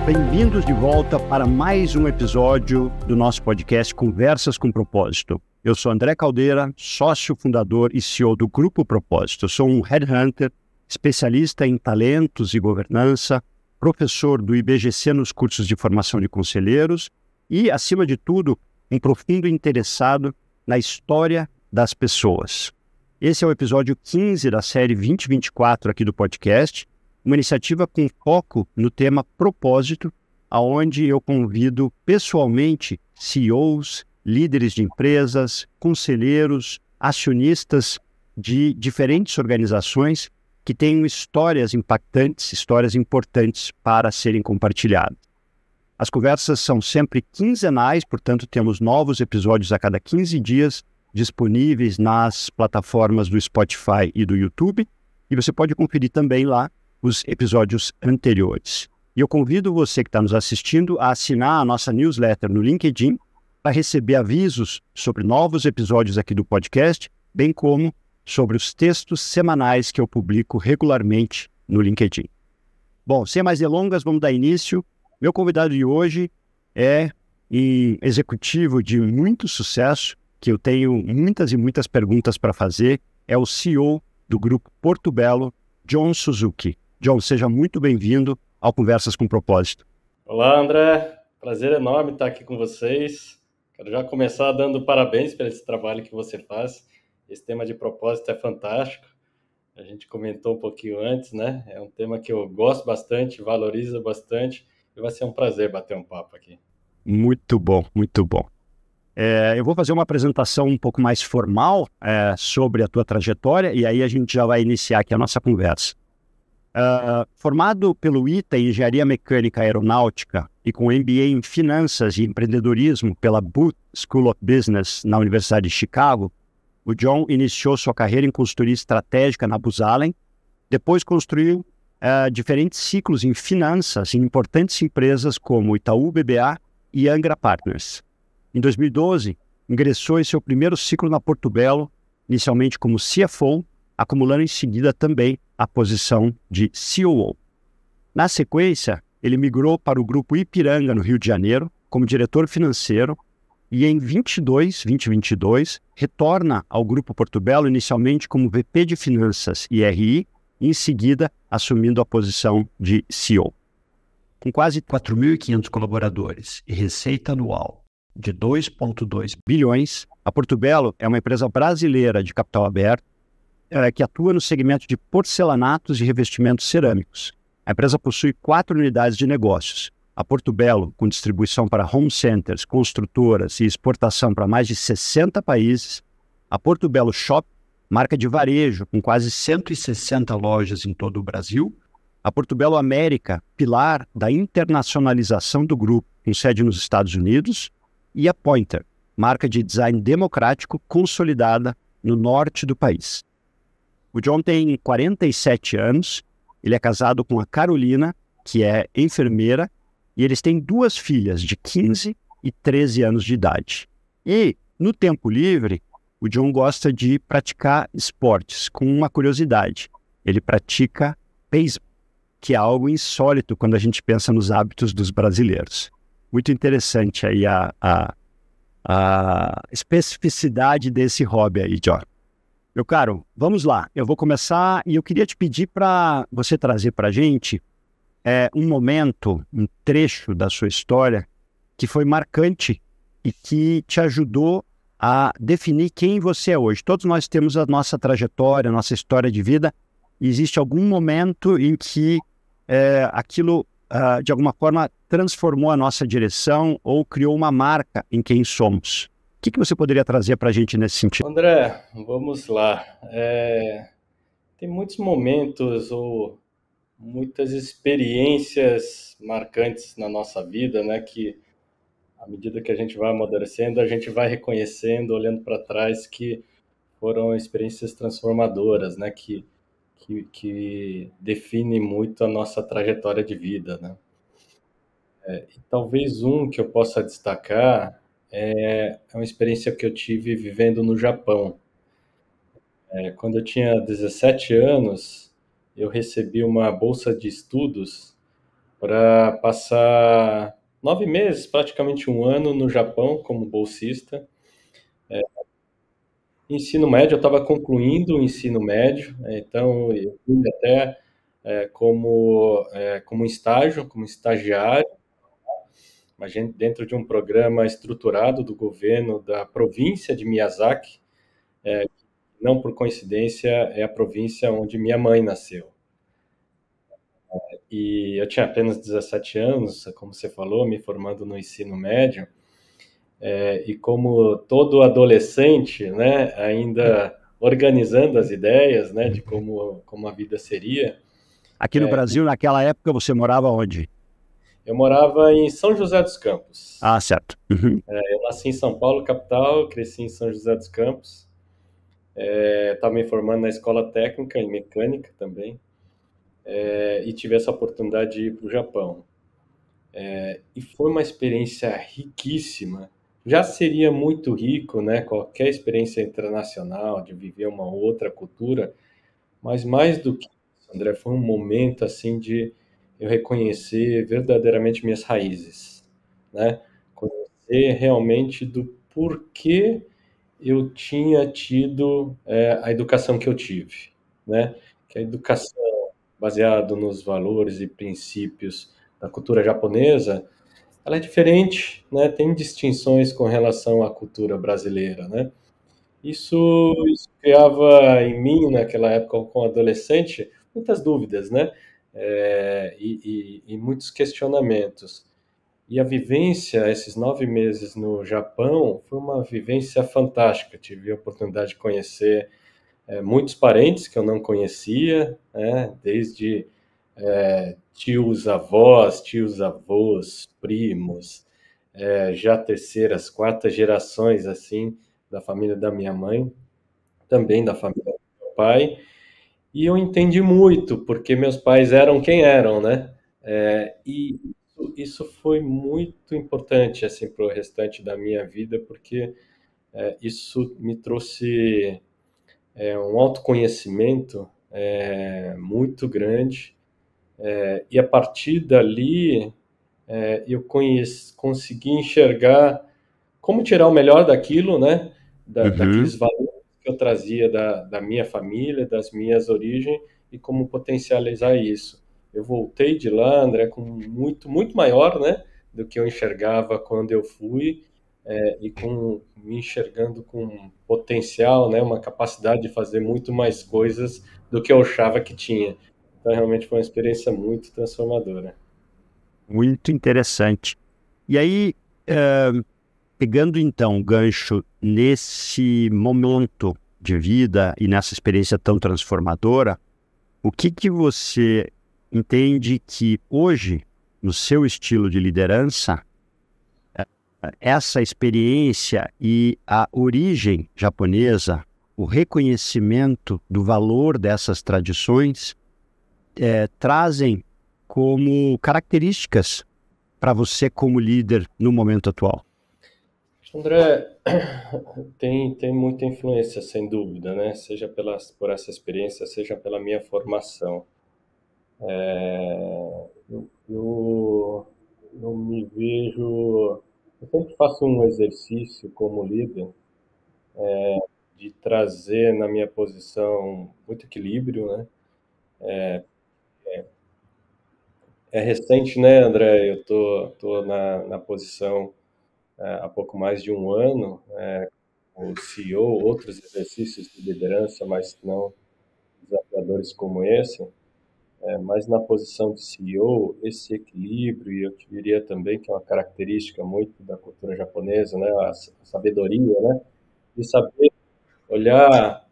Bem-vindos de volta para mais um episódio do nosso podcast Conversas com Propósito. Eu sou André Caldeira, sócio fundador e CEO do Grupo Propósito. Eu sou um headhunter, especialista em talentos e governança, professor do IBGC nos cursos de formação de conselheiros e, acima de tudo, um profundo interessado na história das pessoas. Esse é o episódio 15 da série 2024 aqui do podcast, uma iniciativa com foco no tema propósito, onde eu convido pessoalmente CEOs, líderes de empresas, conselheiros, acionistas de diferentes organizações que tenham histórias impactantes, histórias importantes para serem compartilhadas. As conversas são sempre quinzenais, portanto temos novos episódios a cada 15 dias disponíveis nas plataformas do Spotify e do YouTube, e você pode conferir também lá os episódios anteriores. E eu convido você que está nos assistindo a assinar a nossa newsletter no LinkedIn para receber avisos sobre novos episódios aqui do podcast, bem como sobre os textos semanais que eu publico regularmente no LinkedIn. Bom, sem mais delongas, vamos dar início. Meu convidado de hoje é um executivo de muito sucesso, que eu tenho muitas e muitas perguntas para fazer, é o CEO do Grupo Portobello, John Suzuki. John, seja muito bem-vindo ao Conversas com Propósito. Olá, André. Prazer enorme estar aqui com vocês. Quero já começar dando parabéns por esse trabalho que você faz. Esse tema de propósito é fantástico. A gente comentou um pouquinho antes, né? É um tema que eu gosto bastante, valorizo bastante e vai ser um prazer bater um papo aqui. Muito bom, muito bom. Eu vou fazer uma apresentação um pouco mais formal sobre a tua trajetória e aí a gente já vai iniciar aqui a nossa conversa. Formado pelo ITA em Engenharia Mecânica Aeronáutica e com MBA em Finanças e Empreendedorismo pela Booth School of Business na Universidade de Chicago, o John iniciou sua carreira em consultoria estratégica na Booz Allen, depois construiu diferentes ciclos em finanças em importantes empresas como Itaú BBA e Angra Partners. Em 2012, ingressou em seu primeiro ciclo na Portobello, inicialmente como CFO, acumulando em seguida também a posição de COO. Na sequência, ele migrou para o Grupo Ipiranga, no Rio de Janeiro, como diretor financeiro, e em 2022, retorna ao Grupo Portobello, inicialmente como VP de Finanças e RI, e em seguida assumindo a posição de CEO. Com quase 4.500 colaboradores e receita anual de 2,2 bilhões, a Portobello é uma empresa brasileira de capital aberto, que atua no segmento de porcelanatos e revestimentos cerâmicos. A empresa possui 4 unidades de negócios. A Portobello, com distribuição para home centers, construtoras e exportação para mais de 60 países. A Portobello Shop, marca de varejo, com quase 160 lojas em todo o Brasil. A Portobello América, pilar da internacionalização do grupo, com sede nos Estados Unidos. E a Pointer, marca de design democrático consolidada no norte do país. O John tem 47 anos, ele é casado com a Carolina, que é enfermeira, e eles têm 2 filhas de 15 e 13 anos de idade. E, no tempo livre, o John gosta de praticar esportes, com uma curiosidade. Ele pratica beisebol, que é algo insólito quando a gente pensa nos hábitos dos brasileiros. Muito interessante aí a especificidade desse hobby aí, John. Meu caro, vamos lá. Eu vou começar e eu queria te pedir para você trazer para a gente um momento, um trecho da sua história que foi marcante e que te ajudou a definir quem você é hoje. Todos nós temos a nossa trajetória, a nossa história de vida, e existe algum momento em que aquilo, de alguma forma, transformou a nossa direção ou criou uma marca em quem somos. O que você poderia trazer para a gente nesse sentido? André, vamos lá. Tem muitos momentos ou muitas experiências marcantes na nossa vida, né, que à medida que a gente vai amadurecendo, a gente vai reconhecendo, olhando para trás, que foram experiências transformadoras, né, que definem muito a nossa trajetória de vida, né. E talvez um que eu possa destacar é uma experiência que eu tive vivendo no Japão. Quando eu tinha 17 anos, eu recebi uma bolsa de estudos para passar 9 meses, praticamente um ano, no Japão como bolsista. Ensino médio, eu estava concluindo o ensino médio, então eu fui até como estágio, como estagiário, mas dentro de um programa estruturado do governo da província de Miyazaki. Não por coincidência, é a província onde minha mãe nasceu. E eu tinha apenas 17 anos, como você falou, me formando no ensino médio. E como todo adolescente, né, ainda organizando as ideias, né, de como a vida seria. Aqui no Brasil, naquela época, você morava onde? Eu morava em São José dos Campos. Ah, certo. Uhum. Eu nasci em São Paulo, capital, cresci em São José dos Campos. Estava me formando na escola técnica em mecânica também. E tive essa oportunidade de ir para o Japão. E foi uma experiência riquíssima. Já seria muito rico, né? Qualquer experiência internacional, de viver uma outra cultura, mas mais do que isso, André, foi um momento assim de eu reconhecer verdadeiramente minhas raízes, né? Conhecer realmente do porquê eu tinha tido a educação que eu tive, né? Que a educação baseada nos valores e princípios da cultura japonesa, ela é diferente, né? Tem distinções com relação à cultura brasileira, né? Isso criava em mim, naquela época, como adolescente, muitas dúvidas, né? E muitos questionamentos. E a vivência, esses 9 meses no Japão, foi uma vivência fantástica. Tive a oportunidade de conhecer muitos parentes que eu não conhecia, né? Desde tios avós, primos, já terceiras, quartas gerações, assim, da família da minha mãe, também da família do meu pai. E eu entendi muito, porque meus pais eram quem eram, né? E isso foi muito importante, assim, para o restante da minha vida, porque isso me trouxe um autoconhecimento muito grande. E a partir dali, eu consegui enxergar como tirar o melhor daquilo, né? Uhum. Daqueles valores que eu trazia da minha família, das minhas origens, e como potencializar isso. Eu voltei de lá, André, com muito, muito maior, né? Do que eu enxergava quando eu fui, e me enxergando com potencial, né? Uma capacidade de fazer muito mais coisas do que eu achava que tinha. Então, realmente foi uma experiência muito transformadora. Muito interessante. E aí, pegando então o gancho nesse momento de vida e nessa experiência tão transformadora, o que que você entende que hoje, no seu estilo de liderança, essa experiência e a origem japonesa, o reconhecimento do valor dessas tradições, trazem como características para você como líder no momento atual? André, tem muita influência, sem dúvida, né? Seja por essa experiência, seja pela minha formação. Eu me vejo. Eu sempre faço um exercício como líder de trazer na minha posição muito equilíbrio, né? É recente, né, André? Eu tô na posição há pouco mais de um ano, o CEO, outros exercícios de liderança, mas não desafiadores como esse. Mas na posição de CEO, esse equilíbrio, e eu te diria também que é uma característica muito da cultura japonesa, né, a sabedoria, né, de saber olhar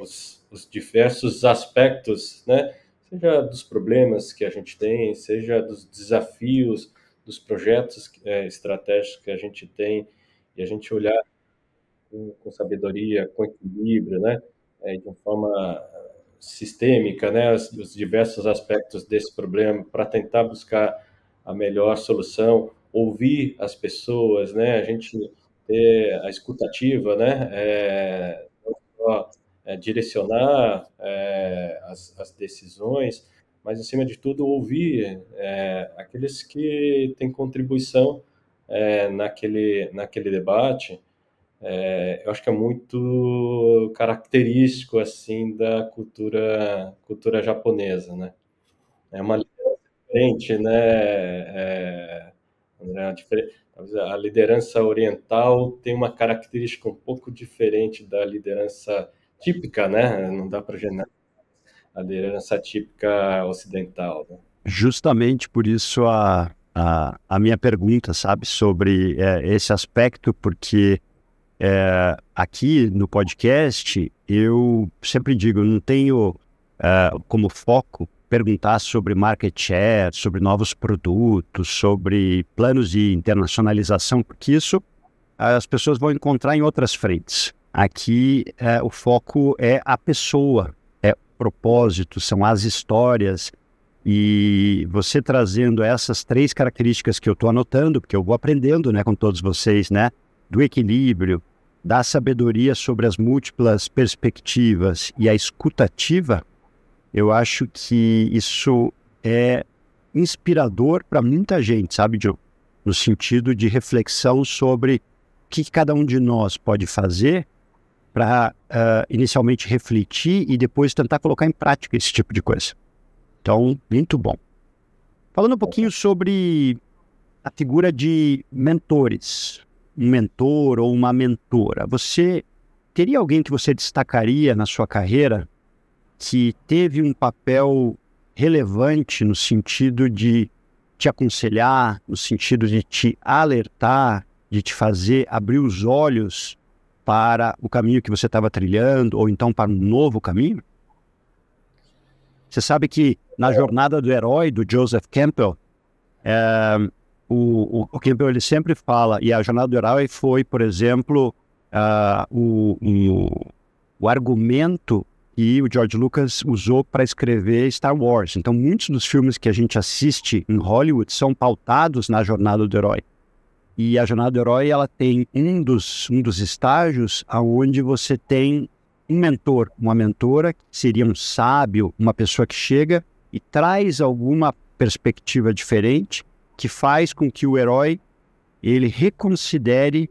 os diversos aspectos, né, seja dos problemas que a gente tem, seja dos desafios, dos projetos estratégicos que a gente tem, e a gente olhar com sabedoria, com equilíbrio, né, de uma forma sistêmica, né, os diversos aspectos desse problema para tentar buscar a melhor solução, ouvir as pessoas, né, a gente ter a escutativa, né, não só direcionar as decisões, mas, acima de tudo, ouvir aqueles que têm contribuição naquele debate. Eu acho que é muito característico assim da cultura japonesa, né? É uma liderança diferente, né? André, talvez a liderança oriental tem uma característica um pouco diferente da liderança típica, né? Não dá para generalizar a liderança típica ocidental, né? Justamente por isso a minha pergunta, sabe, sobre esse aspecto, porque aqui no podcast eu sempre digo, eu não tenho como foco perguntar sobre market share, sobre novos produtos, sobre planos de internacionalização, porque isso as pessoas vão encontrar em outras frentes. Aqui o foco é a pessoa, é o propósito, são as histórias. E você trazendo essas 3 características que eu estou anotando, porque eu vou aprendendo, né, com todos vocês, né, do equilíbrio, da sabedoria sobre as múltiplas perspectivas e a escutativa, eu acho que isso é inspirador para muita gente, sabe, John? No sentido de reflexão sobre o que cada um de nós pode fazer para inicialmente refletir e depois tentar colocar em prática esse tipo de coisa. Então, muito bom. Falando um pouquinho sobre a figura de mentores, um mentor ou uma mentora, você teria alguém que você destacaria na sua carreira que teve um papel relevante no sentido de te aconselhar, no sentido de te alertar, de te fazer abrir os olhos para o caminho que você estava trilhando ou então para um novo caminho? Você sabe que na Jornada do Herói, do Joseph Campbell, o Campbell ele sempre fala, e a Jornada do Herói foi, por exemplo, o argumento que o George Lucas usou para escrever Star Wars. Então, muitos dos filmes que a gente assiste em Hollywood são pautados na Jornada do Herói. E a Jornada do Herói ela tem um dos estágios onde você tem um mentor, uma mentora, que seria um sábio, uma pessoa que chega e traz alguma perspectiva diferente, que faz com que o herói ele reconsidere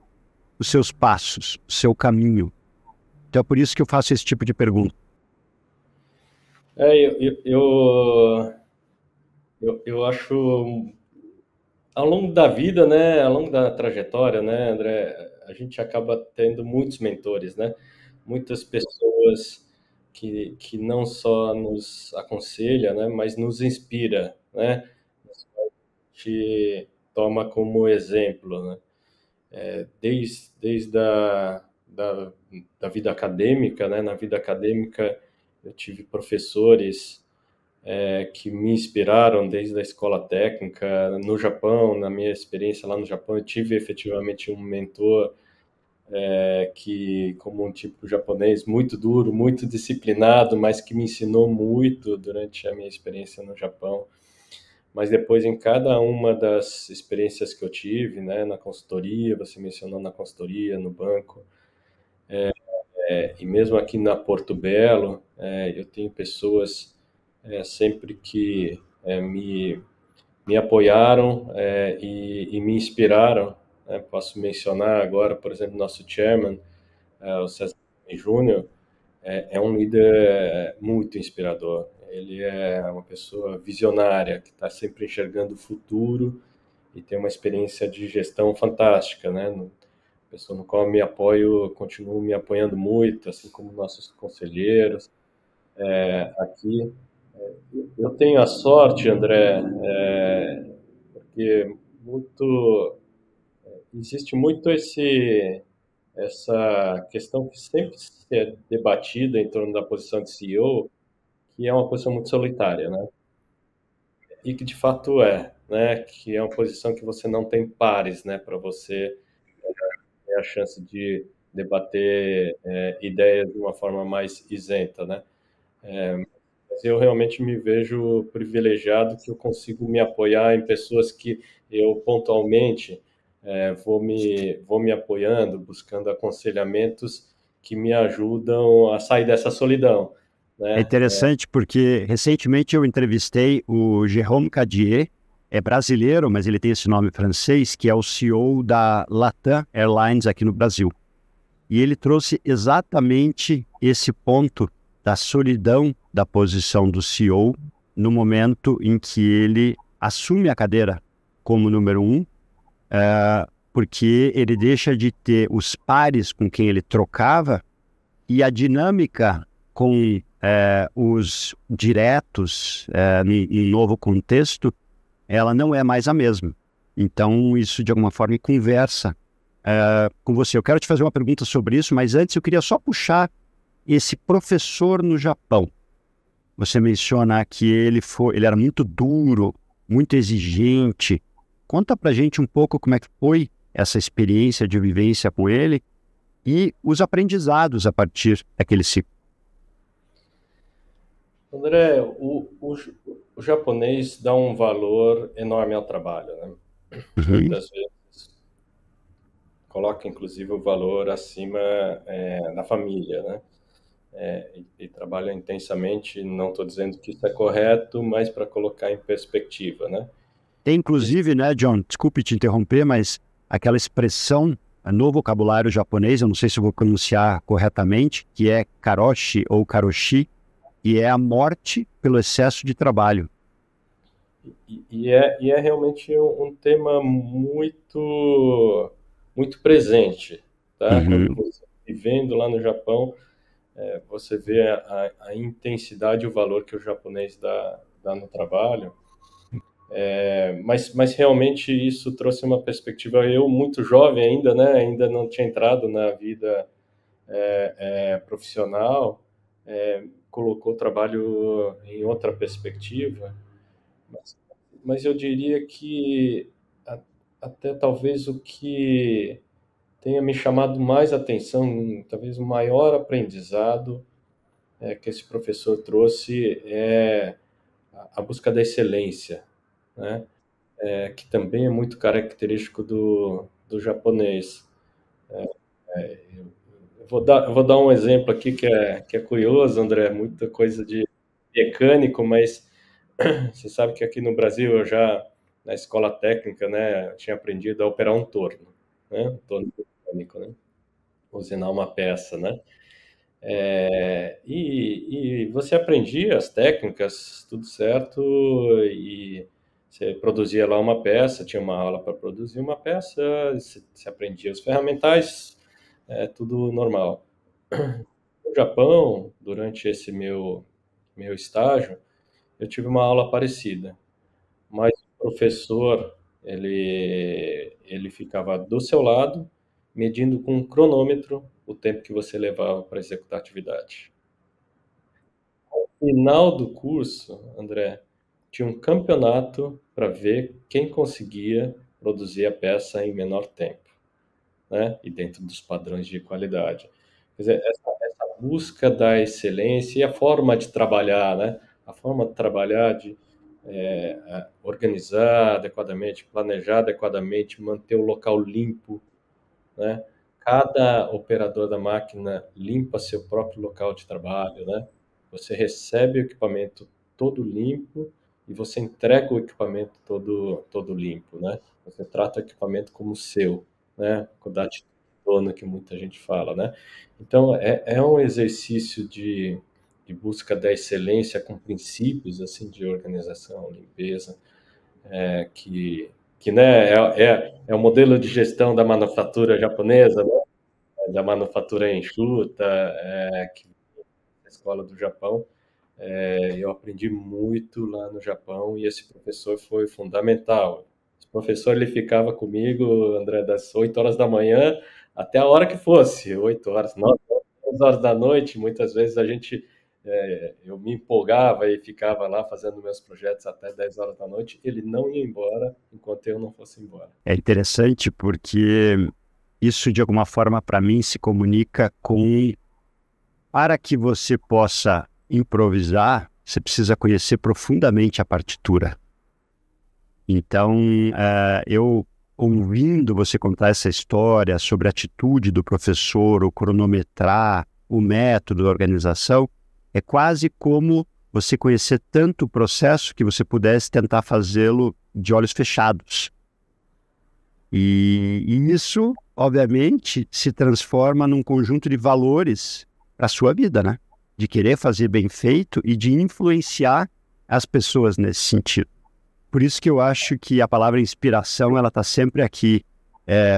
os seus passos, o seu caminho. Então é por isso que eu faço esse tipo de pergunta. Eu acho, ao longo da vida, né, ao longo da trajetória, né, André, a gente acaba tendo muitos mentores, né? Muitas pessoas que não só nos aconselha, né, mas nos inspira, né? Te toma como exemplo, né? Desde da vida acadêmica, né? Na vida acadêmica eu tive professores que me inspiraram desde a escola técnica. No Japão, na minha experiência lá no Japão, eu tive efetivamente um mentor que, como um tipo japonês, muito duro, muito disciplinado, mas que me ensinou muito durante a minha experiência no Japão. Mas depois, em cada uma das experiências que eu tive, né, na consultoria, você mencionou na consultoria, no banco, e mesmo aqui na Porto Belo, eu tenho pessoas sempre que me apoiaram e me inspiraram. Né? Posso mencionar agora, por exemplo, nosso chairman, o César Júnior, é um líder muito inspirador. Ele é uma pessoa visionária, que está sempre enxergando o futuro e tem uma experiência de gestão fantástica, né? Pessoa no qual eu me apoio, continuo me apoiando muito, assim como nossos conselheiros aqui. Eu tenho a sorte, André, porque existe muito essa questão que sempre é debatida em torno da posição de CEO, que é uma posição muito solitária, né? E que de fato né? Que é uma posição que você não tem pares, né? Para você ter a chance de debater ideias de uma forma mais isenta, né? Mas eu realmente me vejo privilegiado que eu consigo me apoiar em pessoas que eu pontualmente vou me apoiando, buscando aconselhamentos que me ajudam a sair dessa solidão, É né? interessante porque recentemente eu entrevistei o Jérôme Cadier, é brasileiro, mas ele tem esse nome francês, que é o CEO da Latam Airlines aqui no Brasil. E ele trouxe exatamente esse ponto da solidão da posição do CEO no momento em que ele assume a cadeira como número 1, porque ele deixa de ter os pares com quem ele trocava e a dinâmica com os diretos em novo contexto, ela não é mais a mesma. Então, isso de alguma forma conversa com você. Eu quero te fazer uma pergunta sobre isso, mas antes eu queria só puxar esse professor no Japão. Você menciona que ele era muito duro, muito exigente. Conta pra gente um pouco como é que foi essa experiência de vivência com ele e os aprendizados a partir daquele ciclo. André, o japonês dá um valor enorme ao trabalho, né? Muitas vezes coloca, inclusive, o valor acima da família, né? E trabalha intensamente, não estou dizendo que isso é correto, mas para colocar em perspectiva, né? Tem inclusive, né, John, desculpe te interromper, mas aquela expressão no vocabulário japonês, eu não sei se eu vou pronunciar corretamente, que é karoshi ou karoshi, e é a morte pelo excesso de trabalho. E é realmente um tema muito, muito presente, tá? Quando você está vivendo lá no Japão, você vê a intensidade e o valor que o japonês dá no trabalho. Mas realmente isso trouxe uma perspectiva. Eu, muito jovem ainda, né? Ainda não tinha entrado na vida profissional, colocou o trabalho em outra perspectiva. Mas eu diria que até talvez o que tenha me chamado mais atenção, talvez o maior aprendizado que esse professor trouxe é a busca da excelência, né? Que também é muito característico do japonês. Eu vou dar um exemplo aqui que é curioso, André, muita coisa de mecânico, mas você sabe que aqui no Brasil eu já, na escola técnica, né, eu tinha aprendido a operar um torno, né, um torno mecânico, né, usinar uma peça, né. E você aprendia as técnicas, tudo certo, e você produzia lá uma peça, tinha uma aula para produzir uma peça, você aprendia os ferramentais, tudo normal. No Japão, durante esse meu estágio, eu tive uma aula parecida, mas o professor, ele ficava do seu lado, medindo com um cronômetro o tempo que você levava para executar a atividade. No final do curso, André, tinha um campeonato para ver quem conseguia produzir a peça em menor tempo, né? E dentro dos padrões de qualidade. Quer dizer, essa busca da excelência e a forma de trabalhar, né? A forma de trabalhar, de organizar adequadamente, planejar adequadamente, manter o local limpo, né? Cada operador da máquina limpa seu próprio local de trabalho, né? Você recebe o equipamento todo limpo e você entrega o equipamento todo limpo, né? Você trata o equipamento como seu, né? Com a atitude de dono que muita gente fala, né? Então, é um exercício de busca da excelência com princípios, assim, de organização, limpeza, que né, é o modelo de gestão da manufatura japonesa, né? Da manufatura enxuta, que é a escola do Japão. Eu aprendi muito lá no Japão e esse professor foi fundamental. Esse professor ele ficava comigo, André, das 8 horas da manhã até a hora que fosse, 8 horas, 9 horas, 10 horas da noite. Muitas vezes eu me empolgava e ficava lá fazendo meus projetos até 10 horas da noite. Ele não ia embora enquanto eu não fosse embora. É interessante porque isso, de alguma forma, para mim, se comunica com... Para que você possa improvisar, você precisa conhecer profundamente a partitura. Então, eu ouvindo você contar essa história sobre a atitude do professor, o cronometrar, o método, a organização, é quase como você conhecer tanto o processo que você pudesse tentar fazê-lo de olhos fechados. E isso, obviamente, se transforma num conjunto de valores para a sua vida, né? De querer fazer bem feito e de influenciar as pessoas nesse sentido. Por isso que eu acho que a palavra inspiração, ela está sempre aqui,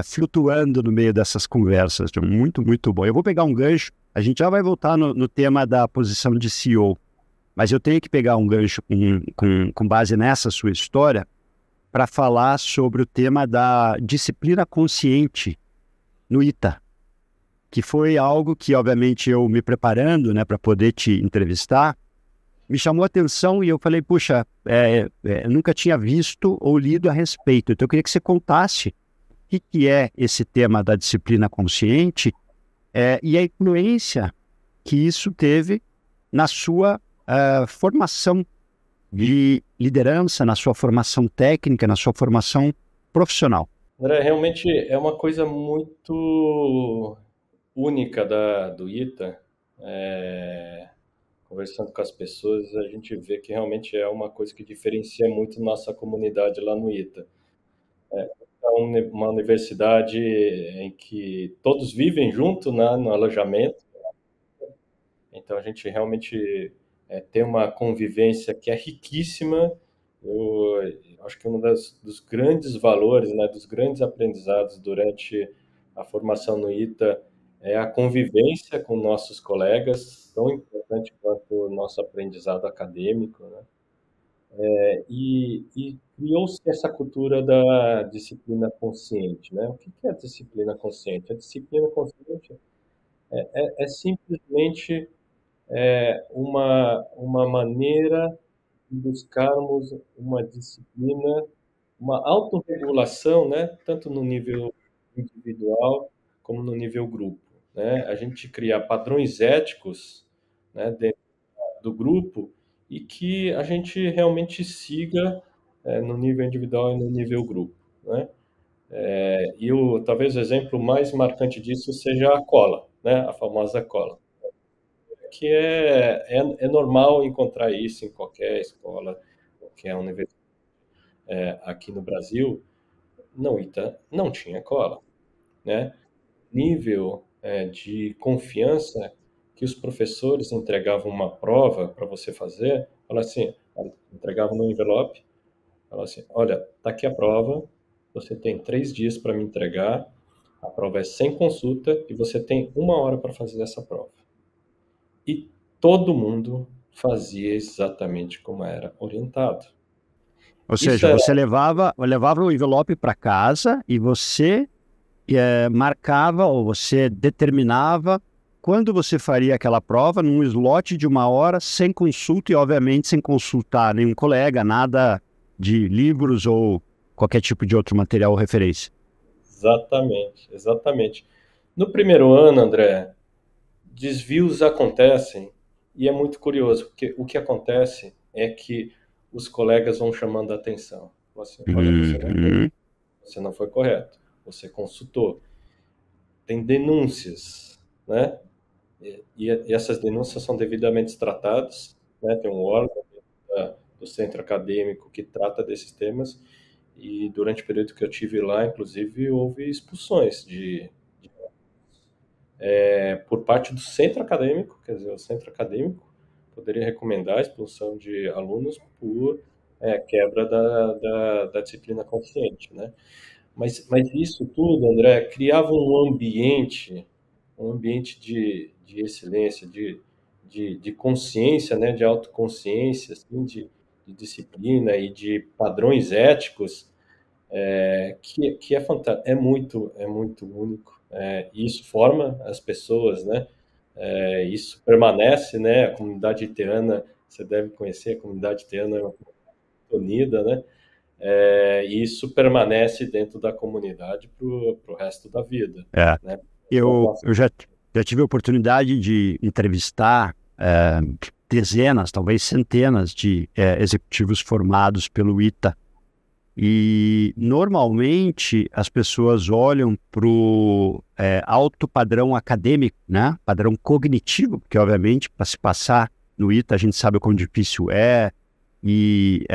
flutuando no meio dessas conversas. Muito, muito bom. Eu vou pegar um gancho, a gente já vai voltar no tema da posição de CEO, mas eu tenho que pegar um gancho com base nessa sua história para falar sobre o tema da disciplina consciente no ITA, que foi algo que, obviamente, eu me preparando, né, para poder te entrevistar, me chamou a atenção e eu falei, puxa, eu nunca tinha visto ou lido a respeito. Então eu queria que você contasse o que é esse tema da disciplina consciente e a influência que isso teve na sua formação de liderança, na sua formação técnica, na sua formação profissional. André, realmente é uma coisa muito única do ITA. Conversando com as pessoas, a gente vê que realmente é uma coisa que diferencia muito nossa comunidade lá no ITA. É uma universidade em que todos vivem junto, né, no alojamento. Então a gente realmente tem uma convivência que é riquíssima. Eu acho que um dos grandes valores, né, dos grandes aprendizados durante a formação no ITA é a convivência com nossos colegas, tão importante quanto o nosso aprendizado acadêmico, né? E criou-se essa cultura da disciplina consciente, né? O que é a disciplina consciente? A disciplina consciente é simplesmente uma maneira de buscarmos uma disciplina, uma autorregulação, né? Tanto no nível individual como no nível grupo, né? A gente criar padrões éticos, né, dentro do grupo e que a gente realmente siga no nível individual e no nível grupo, né? Talvez o exemplo mais marcante disso seja a cola, né? A famosa cola, que é normal encontrar isso em qualquer escola, qualquer universidade. Aqui no Brasil, no ITA não tinha cola, né? Nível de confiança que os professores entregavam uma prova para você fazer, fala assim, entregavam no envelope, fala assim, olha, tá aqui a prova, você tem 3 dias para me entregar, a prova é sem consulta e você tem 1 hora para fazer essa prova. E todo mundo fazia exatamente como era orientado. Ou seja, você levava o envelope para casa e você marcava ou você determinava quando você faria aquela prova num slot de 1 hora, sem consulta e, obviamente, sem consultar nenhum colega, nada de livros ou qualquer tipo de outro material ou referência. Exatamente, exatamente. No primeiro ano, André, desvios acontecem e é muito curioso, porque o que acontece é que os colegas vão chamando a atenção. Assim, olha, você não foi correto, você consultou. Tem denúncias, né? E essas denúncias são devidamente tratadas, né? Tem um órgão do centro acadêmico que trata desses temas e durante o período que eu tive lá, inclusive, houve expulsões por parte do centro acadêmico, quer dizer, o centro acadêmico poderia recomendar a expulsão de alunos por quebra da disciplina consciente, né? Mas isso tudo, André, criava um ambiente de excelência, de consciência, né, de autoconsciência, assim, de disciplina e de padrões éticos, que é fantástico, é muito único. E isso forma as pessoas, né? Isso permanece, né? A comunidade iteana, você deve conhecer, a comunidade iteana é uma comunidade unida, né? E isso permanece dentro da comunidade para o resto da vida. Né? Eu já tive a oportunidade de entrevistar dezenas, talvez centenas de executivos formados pelo ITA. E normalmente as pessoas olham para o alto padrão acadêmico, né? Padrão cognitivo, porque obviamente para se passar no ITA, a gente sabe o quão difícil é, e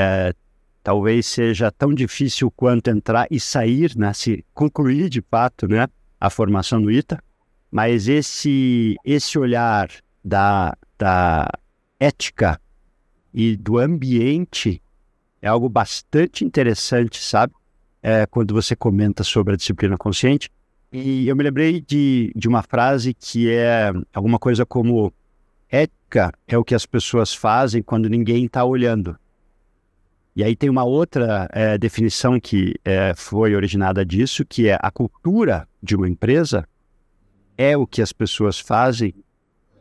talvez seja tão difícil quanto entrar e sair, né, se concluir de fato, né, a formação no ITA, mas esse olhar da ética e do ambiente é algo bastante interessante, sabe? Quando você comenta sobre a disciplina consciente. E eu me lembrei de uma frase que é alguma coisa como: ética é o que as pessoas fazem quando ninguém está olhando. E aí tem uma outra definição que foi originada disso, que é: a cultura de uma empresa é o que as pessoas fazem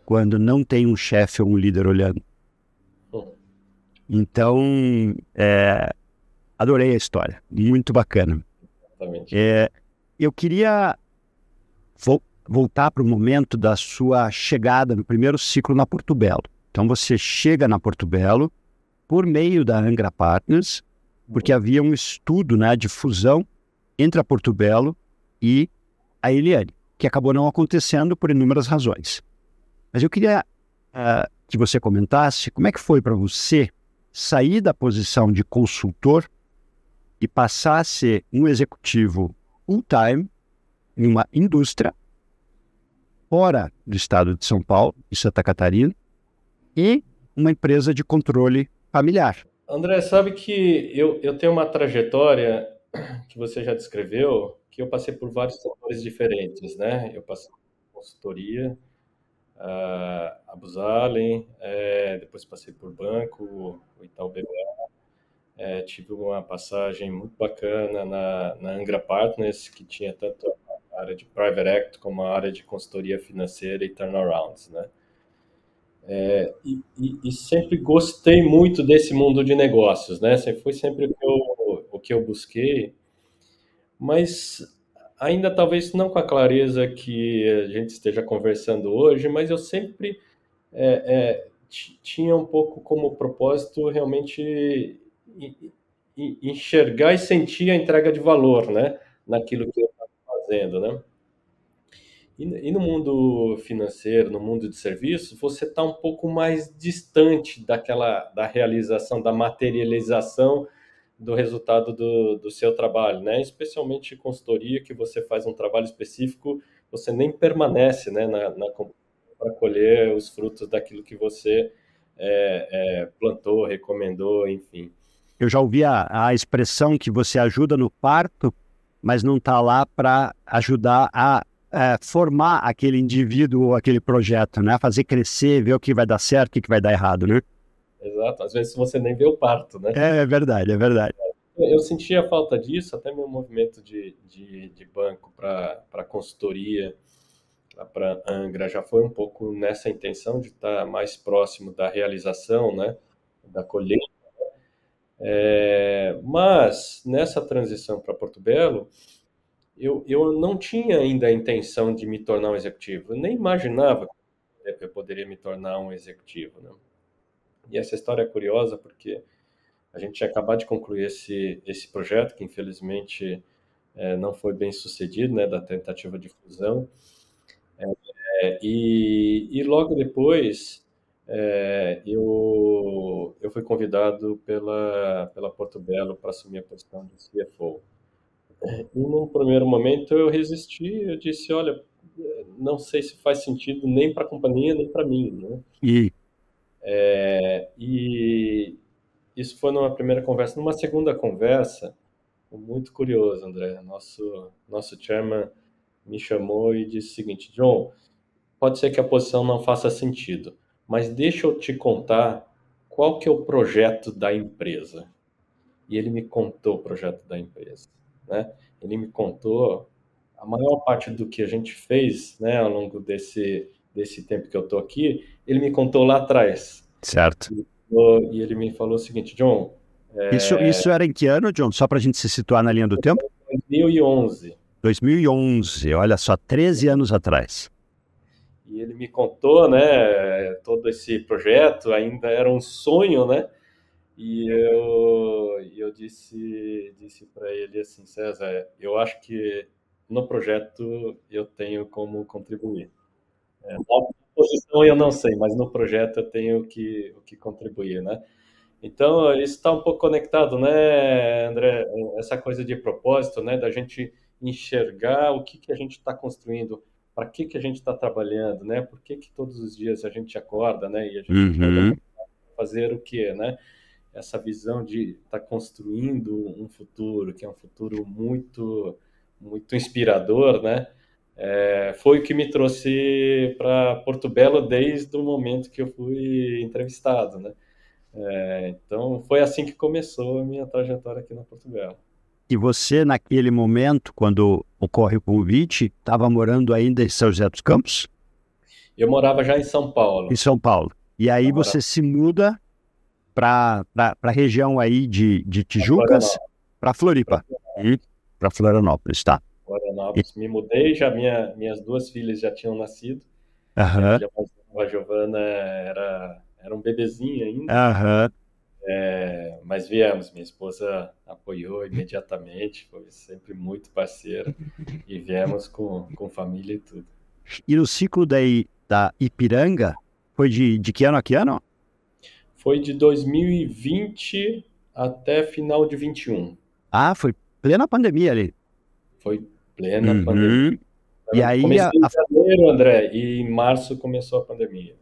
quando não tem um chefe ou um líder olhando. Então, adorei a história, muito bacana. Exatamente. Eu queria voltar para o momento da sua chegada no primeiro ciclo na Porto Belo. Então, você chega na Porto Belo por meio da Angra Partners, porque havia um estudo, né, de fusão entre a Porto Belo e a Eliane, que acabou não acontecendo por inúmeras razões. Mas eu queria que você comentasse como é que foi para você sair da posição de consultor e passar a ser um executivo full-time em uma indústria fora do estado de São Paulo, em Santa Catarina, e uma empresa de controle familiar. André, sabe que eu tenho uma trajetória que você já descreveu, que eu passei por vários setores diferentes, né? Eu passei por consultoria, a Booz Allen, depois passei por banco, o Itaú BBA, tive uma passagem muito bacana na Angra Partners, que tinha tanto a área de Private Equity como a área de consultoria financeira e turnarounds, né? E sempre gostei muito desse mundo de negócios, né? Foi sempre o que eu busquei, mas ainda talvez não com a clareza que a gente esteja conversando hoje, mas eu sempre tinha um pouco como propósito realmente enxergar e sentir a entrega de valor, né? Naquilo que eu estava fazendo, né? E no mundo financeiro, no mundo de serviços, você está um pouco mais distante da realização, da materialização do resultado do seu trabalho, né? Especialmente consultoria, que você faz um trabalho específico, você nem permanece, né, na companhia para colher os frutos daquilo que você plantou, recomendou, enfim. Eu já ouvi a expressão que você ajuda no parto, mas não está lá para ajudar a formar aquele indivíduo ou aquele projeto, né? Fazer crescer, ver o que vai dar certo, o que vai dar errado, né? Exato. Às vezes você nem vê o parto, né? É verdade, é verdade. Eu sentia falta disso, até meu movimento de banco para consultoria, para Angra, já foi um pouco nessa intenção de estar mais próximo da realização, né, da colheita. Mas nessa transição para Porto Belo, eu não tinha ainda a intenção de me tornar um executivo. Eu nem imaginava que eu poderia me tornar um executivo, né? E essa história é curiosa porque a gente tinha acabado de concluir esse projeto, que infelizmente não foi bem sucedido, né, da tentativa de fusão. E logo depois eu fui convidado pela Porto Belo para assumir a posição de CFO. E num primeiro momento eu resisti, eu disse, olha, não sei se faz sentido nem para a companhia, nem para mim, né? E E isso foi numa primeira conversa. Numa segunda conversa, muito curioso, André, nosso chairman me chamou e disse o seguinte, John, pode ser que a posição não faça sentido, mas deixa eu te contar qual que é o projeto da empresa. E ele me contou o projeto da empresa, né? Ele me contou a maior parte do que a gente fez, né, ao longo desse tempo que eu estou aqui, ele me contou lá atrás. certo. E ele me falou o seguinte, John, Isso era em que ano, John? Só para a gente se situar na linha do tempo? 2011. 2011, olha só, 13 anos atrás. E ele me contou, né, todo esse projeto ainda era um sonho, né? E eu disse para ele assim, César, eu acho que no projeto eu tenho como contribuir. Não posição eu não sei, mas no projeto eu tenho o que contribuir, né? Então, isso está um pouco conectado, né, André? Essa coisa de propósito, né? Da gente enxergar o que a gente está construindo, para que a gente está trabalhando, né? Por que todos os dias a gente acorda, né? E a gente acorda Uhum. para fazer o quê, né? Essa visão de estar construindo um futuro, que é um futuro muito inspirador, né? Foi o que me trouxe para Porto Belo desde o momento que eu fui entrevistado, né? Então, foi assim que começou a minha trajetória aqui na Porto Belo. E você, naquele momento, quando ocorre o convite, estava morando ainda em São José dos Campos, Eu morava já em São em Paulo. São Paulo. E aí Eu morava você se muda para a região aí de em Tijucas, Florianópolis. para Floripa, para Florianópolis, tá? E, Me mudei, já minhas duas filhas já tinham nascido. Minha aham, filha mais nova, a Giovana, era um bebezinho ainda. aham. Mas viemos, minha esposa apoiou imediatamente, foi sempre muito parceira, e viemos com família e tudo. E no ciclo daí da Ipiranga, foi de que ano a que ano? Foi de 2020 até final de 21. Ah, foi plena pandemia ali. Foi plena pandemia. Uhum. E aí Comecei em janeiro, André, e em março começou a pandemia.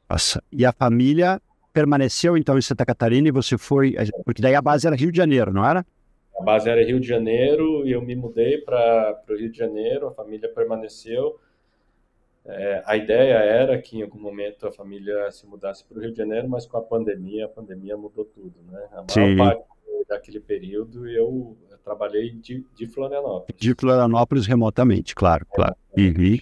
nossa, e a família permaneceu então em Santa Catarina e você foi, porque daí a base era Rio de Janeiro, não era? A base era Rio de Janeiro e eu me mudei para o Rio de Janeiro, a família permaneceu. A ideia era que em algum momento a família se mudasse para o Rio de Janeiro, mas com a pandemia mudou tudo, né? A maior Sim. parte daquele período eu trabalhei de De Florianópolis. Florianópolis remotamente, claro, claro. Uhum.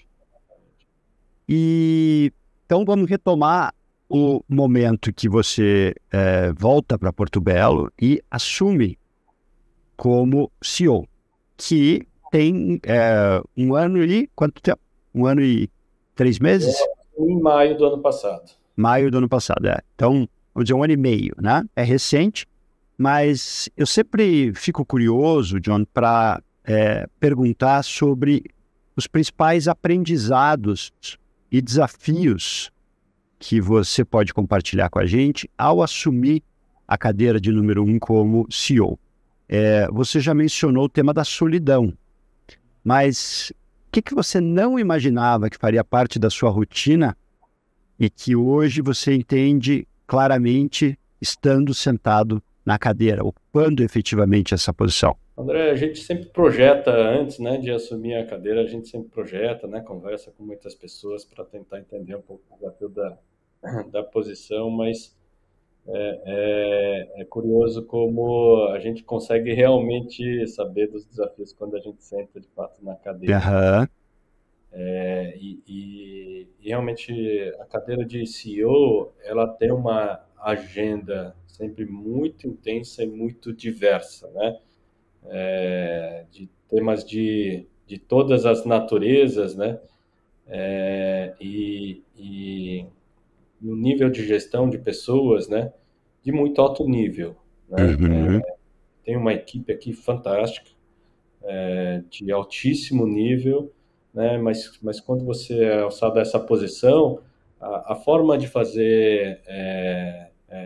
E então vamos retomar o momento que você volta para Porto Belo e assume como CEO, que tem um ano e quanto tempo? Um ano e 3 meses? Em maio do ano passado. Maio do ano passado, é. Então, vamos dizer, um ano e meio, né? É recente, mas eu sempre fico curioso, John, para perguntar sobre os principais aprendizados e desafios que você pode compartilhar com a gente ao assumir a cadeira de número 1 como CEO. Você já mencionou o tema da solidão, mas o que você não imaginava que faria parte da sua rotina e que hoje você entende claramente estando sentado na cadeira, ocupando efetivamente essa posição? André, a gente sempre projeta antes, né, de assumir a cadeira, a gente sempre projeta, né, conversa com muitas pessoas para tentar entender um pouco o desafio da posição, mas é curioso como a gente consegue realmente saber dos desafios quando a gente senta de fato na cadeira. Aham. E realmente a cadeira de CEO, ela tem uma agenda sempre muito intensa e muito diversa, né? De temas de todas as naturezas, né? E o nível de gestão de pessoas, né? De muito alto nível, né? Uhum. Tem uma equipe aqui fantástica, de altíssimo nível, né? Mas quando você é alçado a essa posição, a forma de fazer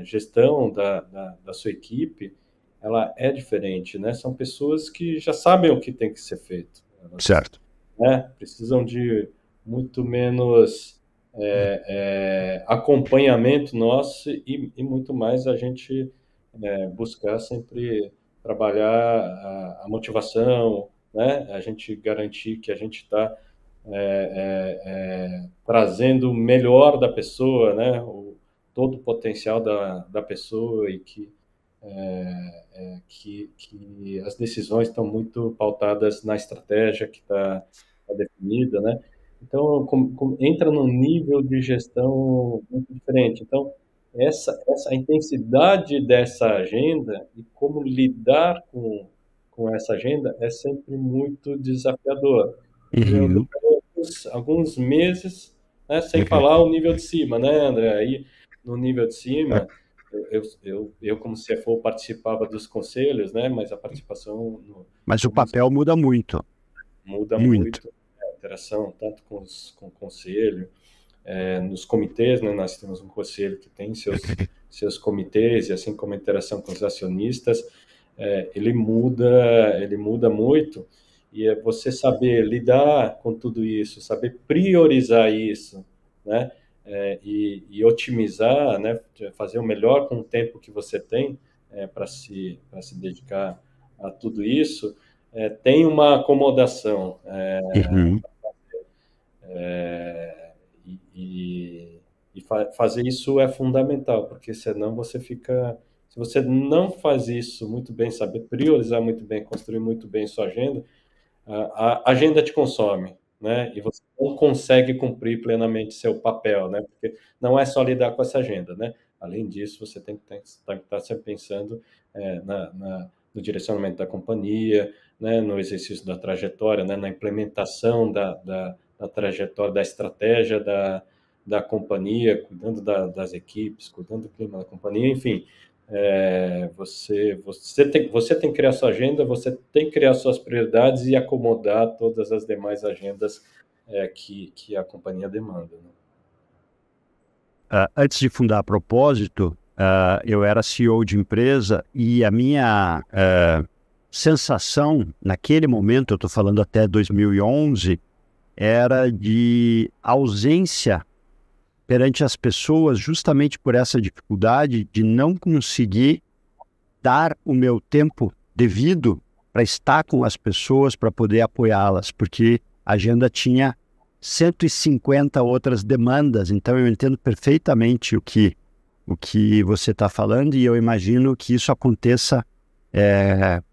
gestão da sua equipe, ela é diferente, né? São pessoas que já sabem o que tem que ser feito. Elas, Certo. né, precisam de muito menos acompanhamento nosso e muito mais a gente buscar sempre trabalhar a motivação, né? A gente garantir que a gente está trazendo o melhor da pessoa, né? Todo o potencial da pessoa e que as decisões estão muito pautadas na estratégia que está definida, né? Então, entra num nível de gestão muito diferente. Então, essa intensidade dessa agenda e como lidar com essa agenda é sempre muito desafiador. Eu Uhum. demorei alguns meses, né, sem Uhum. falar o nível de cima, né, André? Aí, no nível de cima, eu como CFO, participava dos conselhos, né, mas a participação Mas o alguns papel muda muito, muda muito. muito a interação, tanto com o conselho, nos comitês, né? Nós temos um conselho que tem seus comitês, e assim como a interação com os acionistas, ele muda muito, e é você saber lidar com tudo isso, saber priorizar isso, né? E otimizar, né? Fazer o melhor com o tempo que você tem para se dedicar a tudo isso, tem uma acomodação. Uhum. Fazer isso é fundamental, porque senão você fica. Se você não faz isso muito bem, saber priorizar muito bem, construir muito bem sua agenda, a agenda te consome, né? E você não consegue cumprir plenamente seu papel, né? Porque não é só lidar com essa agenda, né? Além disso, você tem que estar sempre pensando no direcionamento da companhia, né? No exercício da trajetória, né? Na implementação da trajetória, da estratégia da companhia, cuidando das equipes, cuidando do clima da companhia, enfim. Você tem que criar sua agenda, você tem que criar suas prioridades e acomodar todas as demais agendas que a companhia demanda, né? Antes de fundar a Propósito, eu era CEO de empresa e a minha sensação, naquele momento, eu estou falando até 2011, era de ausência perante as pessoas, justamente por essa dificuldade de não conseguir dar o meu tempo devido para estar com as pessoas, para poder apoiá-las, porque a agenda tinha 150 outras demandas. Então eu entendo perfeitamente o que você está falando, e eu imagino que isso aconteça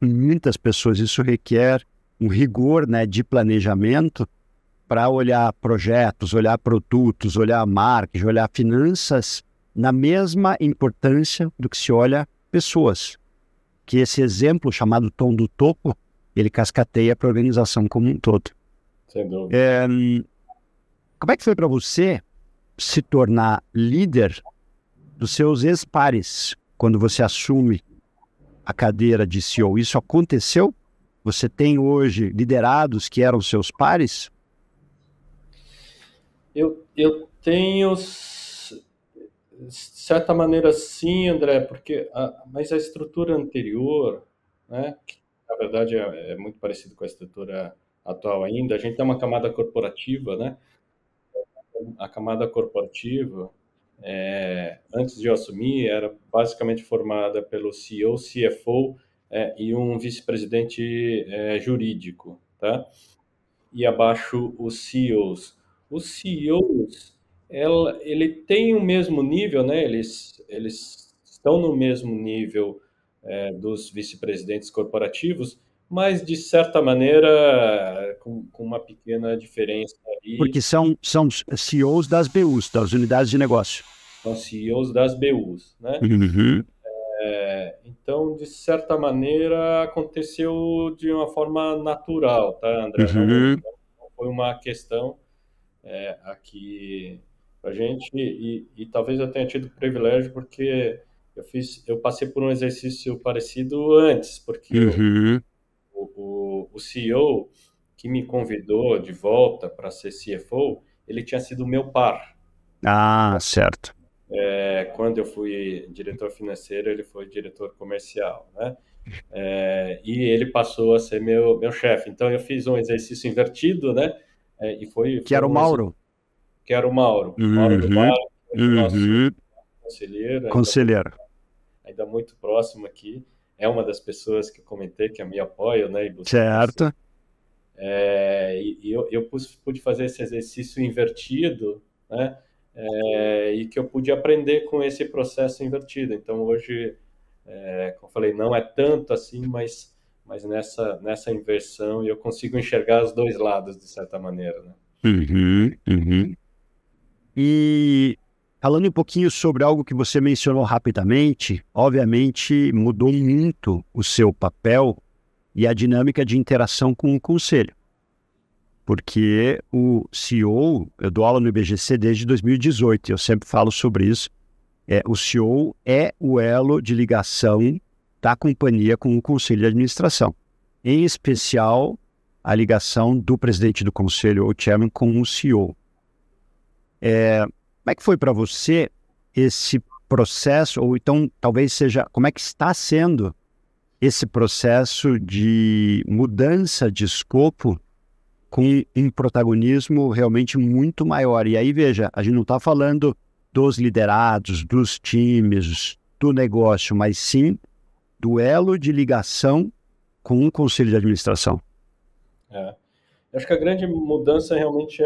com muitas pessoas. Isso requer um rigor, né, de planejamento para olhar projetos, olhar produtos, olhar marketing, olhar finanças na mesma importância do que se olha pessoas. Que esse exemplo chamado tom do topo, ele cascateia para a organização como um todo. Sem dúvida. Como é que foi para você se tornar líder dos seus ex-pares quando você assume a cadeira de CEO? Isso aconteceu? Você tem hoje liderados que eram seus pares? Eu tenho, de certa maneira, sim, André, mas a estrutura anterior, né, que na verdade é muito parecido com a estrutura atual ainda, a gente tem uma camada corporativa, né? A camada corporativa, antes de eu assumir, era basicamente formada pelo CEO, CFO e um vice-presidente jurídico, tá? E abaixo os CEOs. Os CEOs, ele tem o mesmo nível, né? Eles estão no mesmo nível dos vice-presidentes corporativos, mas de certa maneira com uma pequena diferença ali. Porque são CEOs das BUs, das unidades de negócio. São CEOs das BUs, né? Uhum. Então, de certa maneira, aconteceu de uma forma natural, tá, André? Uhum. Não foi uma questão aqui para a gente, e talvez eu tenha tido privilégio porque eu passei por um exercício parecido antes, porque Uhum. o CEO que me convidou de volta para ser CFO, ele tinha sido meu par. Ah, certo. Quando eu fui diretor financeiro, ele foi diretor comercial, né? E ele passou a ser meu chefe. Então eu fiz um exercício invertido, né? E foi Que era o um Mauro. que era o Mauro do Uhum. Bar, nosso Uhum. conselheiro, Conselheiro. ainda muito próximo aqui. É uma das pessoas que eu comentei que me apoia, né? E busca Certo. e eu pude fazer esse exercício invertido, né? E que eu pude aprender com esse processo invertido. Então, hoje, como eu falei, não é tanto assim, mas nessa inversão eu consigo enxergar os dois lados, de certa maneira, né? Uhum. Uhum. E falando um pouquinho sobre algo que você mencionou rapidamente, obviamente mudou muito o seu papel e a dinâmica de interação com o conselho. Porque o CEO, eu dou aula no IBGC desde 2018, eu sempre falo sobre isso, o CEO é o elo de ligação da companhia com o conselho de administração. Em especial, a ligação do presidente do conselho ou chairman com o CEO. Como é que foi para você esse processo, ou então talvez seja, como é que está sendo esse processo de mudança de escopo com um protagonismo realmente muito maior? E aí, veja, a gente não está falando dos liderados, dos times, do negócio, mas sim do elo de ligação com o conselho de administração. É. Eu acho que a grande mudança realmente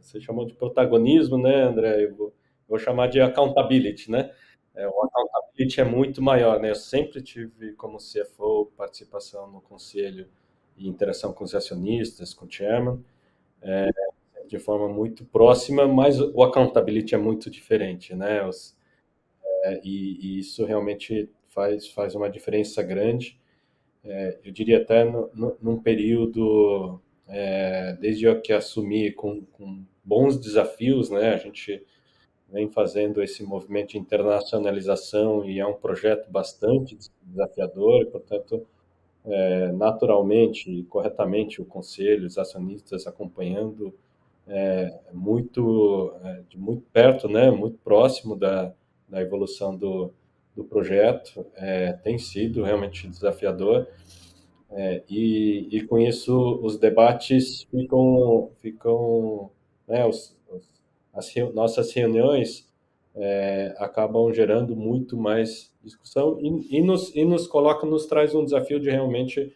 você chamou de protagonismo, né, André? Eu vou chamar de accountability, né? O accountability é muito maior, né? Eu sempre tive como CFO participação no conselho e interação com os acionistas, com o chairman, de forma muito próxima, mas o accountability é muito diferente, né? E isso realmente faz uma diferença grande. Eu diria até num período, desde que assumi com bons desafios, né? A gente vem fazendo esse movimento de internacionalização e é um projeto bastante desafiador, e, portanto, naturalmente e corretamente o conselho, os acionistas acompanhando de muito perto, né? Muito próximo da evolução do projeto, tem sido realmente desafiador. E com isso os debates ficam, né, nossas reuniões acabam gerando muito mais discussão e nos coloca, nos traz um desafio de realmente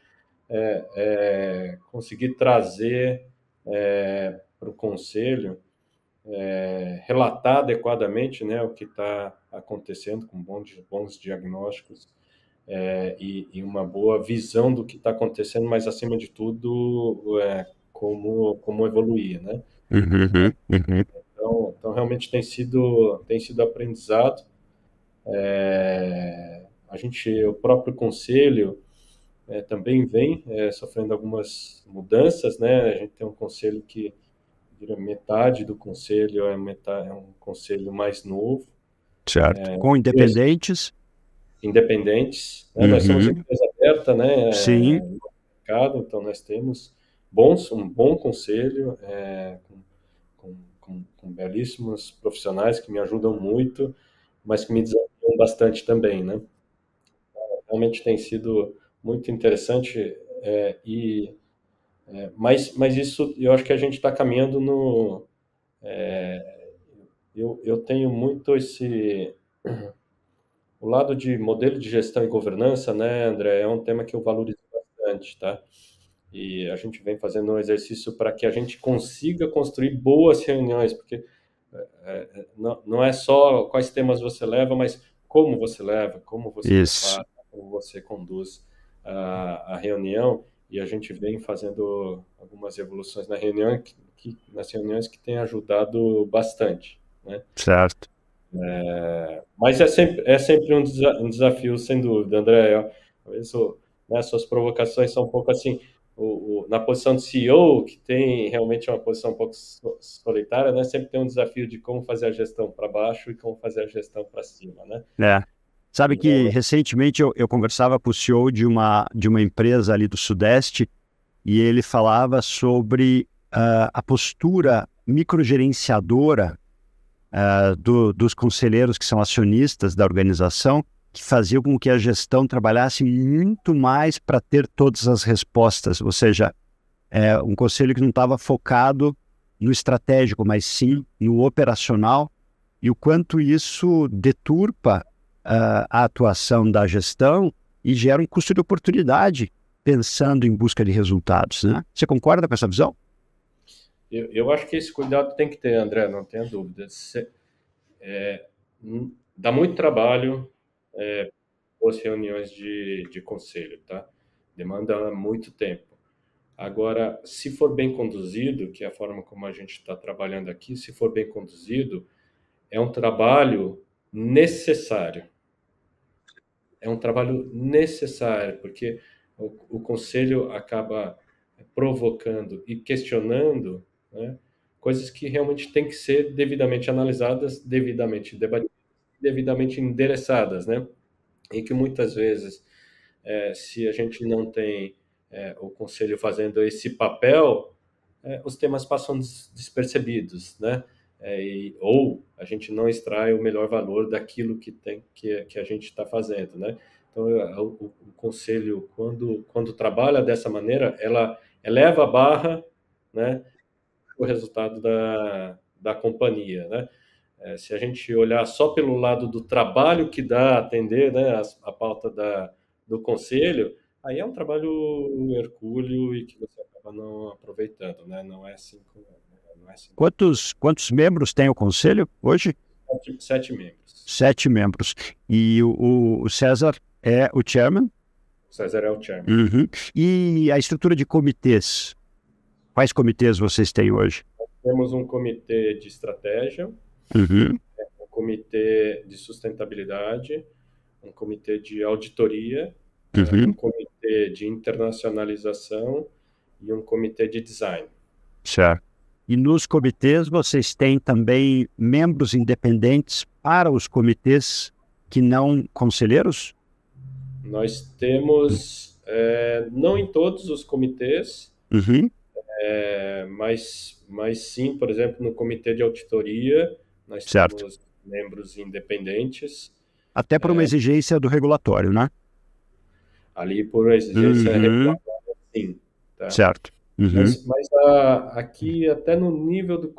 conseguir trazer para o conselho, relatar adequadamente, né, o que está acontecendo com bons diagnósticos, e uma boa visão do que está acontecendo, mas acima de tudo, como evoluir, né? Uhum, uhum. Então realmente tem sido aprendizado. O próprio conselho também vem sofrendo algumas mudanças, né? A gente tem um conselho que, eu diria, metade do conselho é um conselho mais novo, Certo. Com independentes? independentes, né? Nós somos Uhum. empresa aberta, né? Sim, No mercado, então nós temos um bom conselho, com belíssimos profissionais que me ajudam muito, mas que me desafiam bastante também, né? Realmente tem sido muito interessante, mas isso eu acho que a gente está caminhando no. Eu tenho muito o lado de modelo de gestão e governança, né, André, é um tema que eu valorizo bastante, tá? E a gente vem fazendo um exercício para que a gente consiga construir boas reuniões, porque não é só quais temas você leva, mas como você leva, como você isso. prepara, como você conduz a reunião. E a gente vem fazendo algumas evoluções nas reuniões que tem ajudado bastante, né? Certo. Mas é sempre um desafio, sem dúvida, André. Talvez né, suas provocações são um pouco assim, na posição de CEO, que tem realmente uma posição um pouco solitária, né? Sempre tem um desafio de como fazer a gestão para baixo e como fazer a gestão para cima, né? É. Sabe E que realmente, recentemente eu conversava com o CEO de uma empresa ali do Sudeste e ele falava sobre a postura microgerenciadora dos conselheiros que são acionistas da organização, que fazia com que a gestão trabalhasse muito mais para ter todas as respostas, ou seja, um conselho que não estava focado no estratégico, mas sim no operacional, e o quanto isso deturpa a atuação da gestão e gera um custo de oportunidade pensando em busca de resultados, né? Você concorda com essa visão? eu acho que esse cuidado tem que ter, André, não tenha dúvida. Dá muito trabalho as reuniões de conselho, tá? Demanda muito tempo. Agora, se for bem conduzido, que é a forma como a gente está trabalhando aqui, se for bem conduzido, é um trabalho necessário. É um trabalho necessário, porque o conselho acaba provocando e questionando, né, coisas que realmente têm que ser devidamente analisadas, devidamente debatidas, devidamente endereçadas, né? E que muitas vezes, se a gente não tem o conselho fazendo esse papel, os temas passam despercebidos, né? ou a gente não extrai o melhor valor daquilo que a gente está fazendo, né? Então, o conselho, quando trabalha dessa maneira, ela eleva a barra, né, o resultado da companhia, né? Se a gente olhar só pelo lado do trabalho que dá atender, né, a pauta do conselho, aí é um trabalho hercúleo e que você acaba não aproveitando, né? Não é assim, não é assim. Quantos membros tem o conselho hoje? 7 membros. 7 membros. E o César é o chairman? O César é o chairman. Uhum. E a estrutura de comitês? Quais comitês vocês têm hoje? Temos um comitê de estratégia, Uhum. um comitê de sustentabilidade, um comitê de auditoria, um comitê de internacionalização e um comitê de design. Certo. E nos comitês vocês têm também membros independentes para os comitês que não conselheiros? Nós temos, não em todos os comitês, Uhum. mas sim, por exemplo, no comitê de auditoria, nós Certo. temos membros independentes. Até por uma exigência do regulatório, né? Ali por exigência regulatória, sim. Tá? Certo. Uhum. Mas aqui, até no nível dos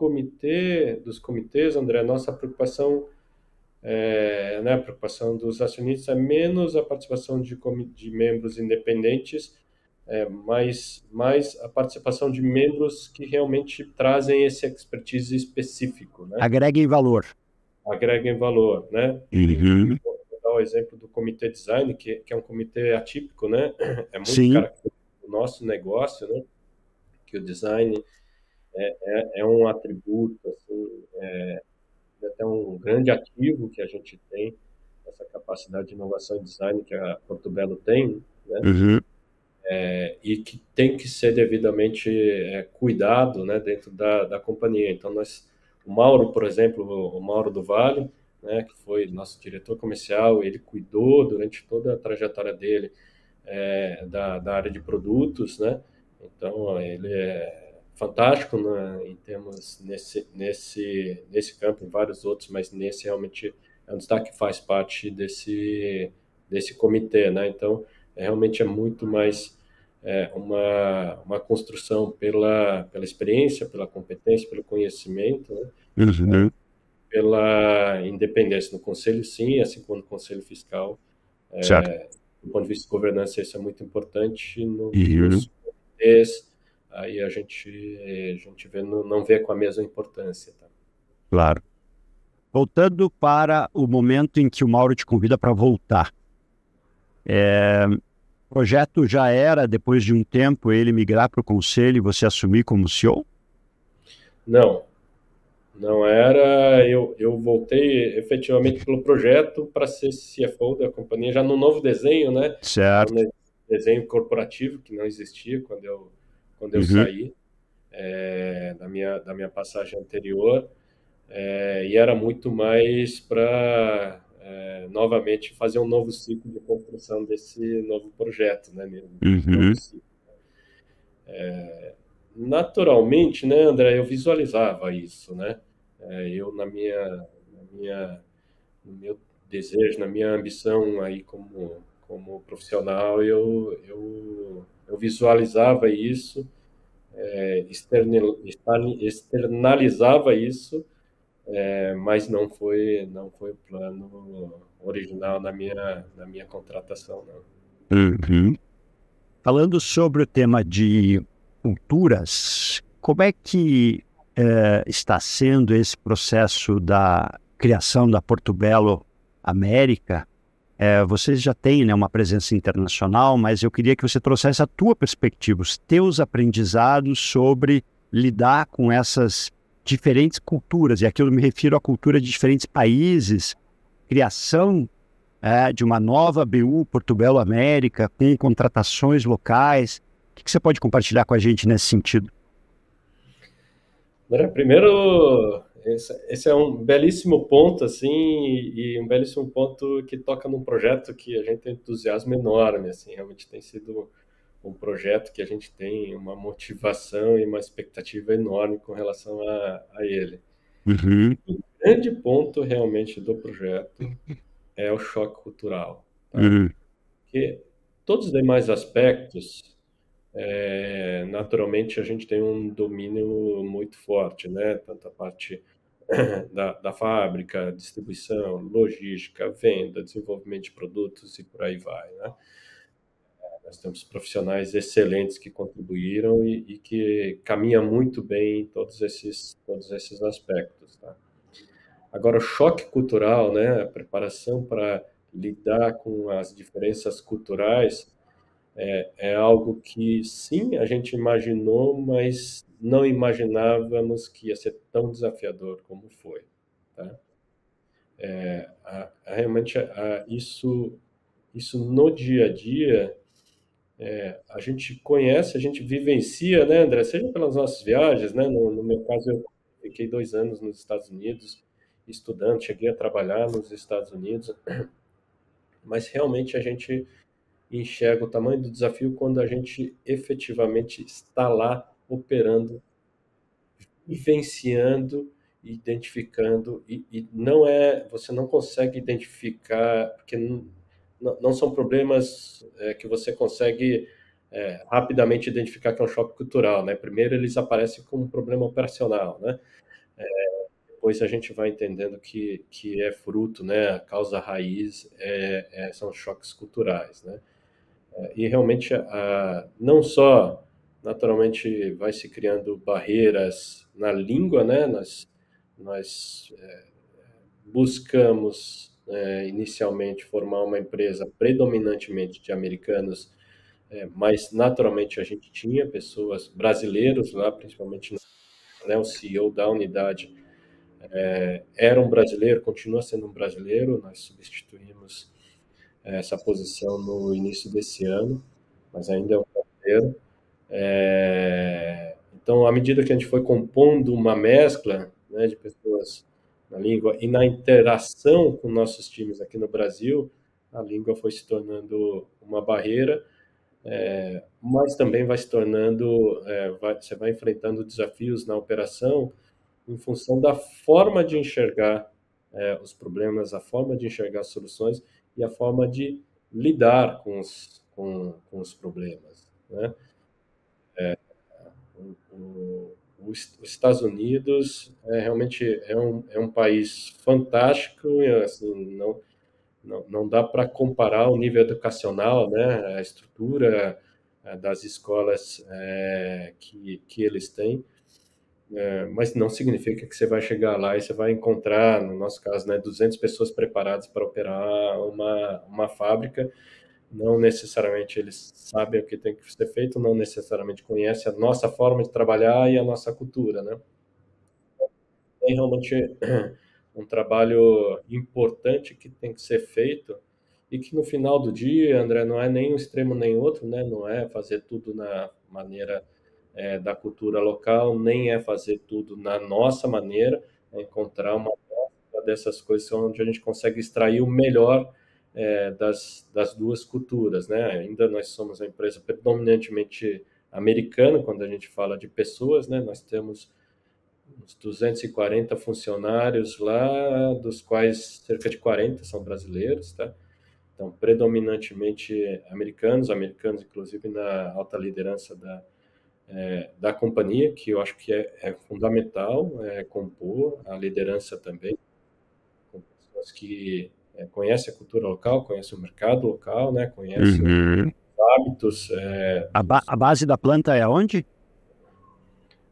comitês, André, nossa preocupação, né, a preocupação dos acionistas é menos a participação de membros independentes, mais a participação de membros que realmente trazem esse expertise específico, né? Agreguem valor. Agreguem valor, né? Uhum. Vou dar o exemplo do comitê design, que é um comitê atípico, né? É muito Sim. característico do nosso negócio, né? Que o design é um atributo, assim, até um grande ativo que a gente tem, essa capacidade de inovação e design que a Porto Belo tem, né? Uhum. E que tem que ser devidamente cuidado, né, dentro da companhia. Então, o Mauro, por exemplo, o Mauro do Vale, né, que foi nosso diretor comercial, ele cuidou durante toda a trajetória dele da área de produtos, né? Então, ele é fantástico, né, em termos nesse campo, em vários outros, mas nesse realmente é um destaque que faz parte desse comitê, né? Então, realmente é muito mais uma construção pela experiência, pela competência, pelo conhecimento, né? Uhum. Pela independência no conselho, sim, assim como no conselho fiscal. Certo. Do ponto de vista de governança, isso é muito importante. Uhum. Nos comitês, aí a gente não vê com a mesma importância. Tá? Claro. Voltando para o momento em que o Mauro te convida para voltar. O projeto já era, depois de um tempo, ele migrar para o conselho e você assumir como CEO? Não era. Eu voltei efetivamente pelo projeto para ser CFO da companhia, já no novo desenho, né? Certo. No desenho corporativo, que não existia quando eu saí da minha passagem anterior. E era muito mais para novamente fazer um novo ciclo de construção desse novo projeto, né? Novo ciclo. Naturalmente, né, André, eu visualizava isso, né? Eu no meu desejo, na minha ambição aí como profissional, eu visualizava isso, externalizava isso, mas não foi o plano original na minha contratação, não. Uhum. Falando sobre o tema de culturas, como é que está sendo esse processo da criação da Porto Belo América? Vocês já têm, né, uma presença internacional, mas eu queria que você trouxesse a tua perspectiva, os teus aprendizados sobre lidar com essas diferentes culturas, e aqui eu me refiro à cultura de diferentes países, criação de uma nova BU Porto Belo América, com contratações locais. O que você pode compartilhar com a gente nesse sentido? Primeiro, esse é um belíssimo ponto, assim, e um belíssimo ponto que toca num projeto que a gente tem entusiasmo enorme, assim, realmente tem sido um projeto que a gente tem uma motivação e uma expectativa enorme com relação a ele. Uhum. O grande ponto realmente do projeto é o choque cultural, tá? Uhum. Porque todos os demais aspectos, naturalmente a gente tem um domínio muito forte, né? Tanto a parte da fábrica, distribuição, logística, venda, desenvolvimento de produtos e por aí vai, né? Nós temos profissionais excelentes que contribuíram e que caminham muito bem em todos esses aspectos, tá? Agora, o choque cultural, né, a preparação para lidar com as diferenças culturais é algo que, sim, a gente imaginou, mas não imaginávamos que ia ser tão desafiador como foi, tá? Realmente, isso no dia a dia, a gente conhece, a gente vivencia, né, André? Seja pelas nossas viagens, né? No meu caso, eu fiquei 2 anos nos Estados Unidos estudando, cheguei a trabalhar nos Estados Unidos, mas realmente a gente enxerga o tamanho do desafio quando a gente efetivamente está lá operando, vivenciando, identificando e não é, você não consegue identificar porque não são problemas que você consegue rapidamente identificar que é um choque cultural, né? Primeiro eles aparecem como um problema operacional, né? Depois a gente vai entendendo que é fruto, né? A causa raiz são choques culturais, né? E realmente, não só, naturalmente, vai se criando barreiras na língua, né? Nós buscamos, inicialmente, formar uma empresa predominantemente de americanos, mas, naturalmente, a gente tinha pessoas brasileiros lá, principalmente, né, o CEO da unidade era um brasileiro, continua sendo um brasileiro, nós substituímos essa posição no início desse ano, mas ainda é um brasileiro. Então, à medida que a gente foi compondo uma mescla, né, de pessoas na língua e na interação com nossos times aqui no Brasil, a língua foi se tornando uma barreira, mas também vai se tornando, você vai enfrentando desafios na operação em função da forma de enxergar os problemas, a forma de enxergar as soluções e a forma de lidar com os problemas, né? Os Estados Unidos realmente é um país fantástico, e, assim, não dá para comparar o nível educacional, né, a estrutura das escolas que eles têm, mas não significa que você vai chegar lá e você vai encontrar, no nosso caso, né, 200 pessoas preparadas para operar uma fábrica. Não necessariamente eles sabem o que tem que ser feito, não necessariamente conhecem a nossa forma de trabalhar e a nossa cultura, né? Tem realmente um trabalho importante que tem que ser feito e que no final do dia, André, não é nem um extremo nem outro, né? Não é fazer tudo na maneira da cultura local, nem é fazer tudo na nossa maneira, é encontrar uma dessas coisas onde a gente consegue extrair o melhor das duas culturas, né? Ainda nós somos uma empresa predominantemente americana, quando a gente fala de pessoas, né? Nós temos uns 240 funcionários lá, dos quais cerca de 40 são brasileiros, tá? Então, predominantemente americanos, inclusive na alta liderança da companhia, que eu acho que é fundamental compor a liderança também, com pessoas que conhecem a cultura local, conhecem o mercado local, né, conhecem os Uhum. hábitos. A base da planta é onde?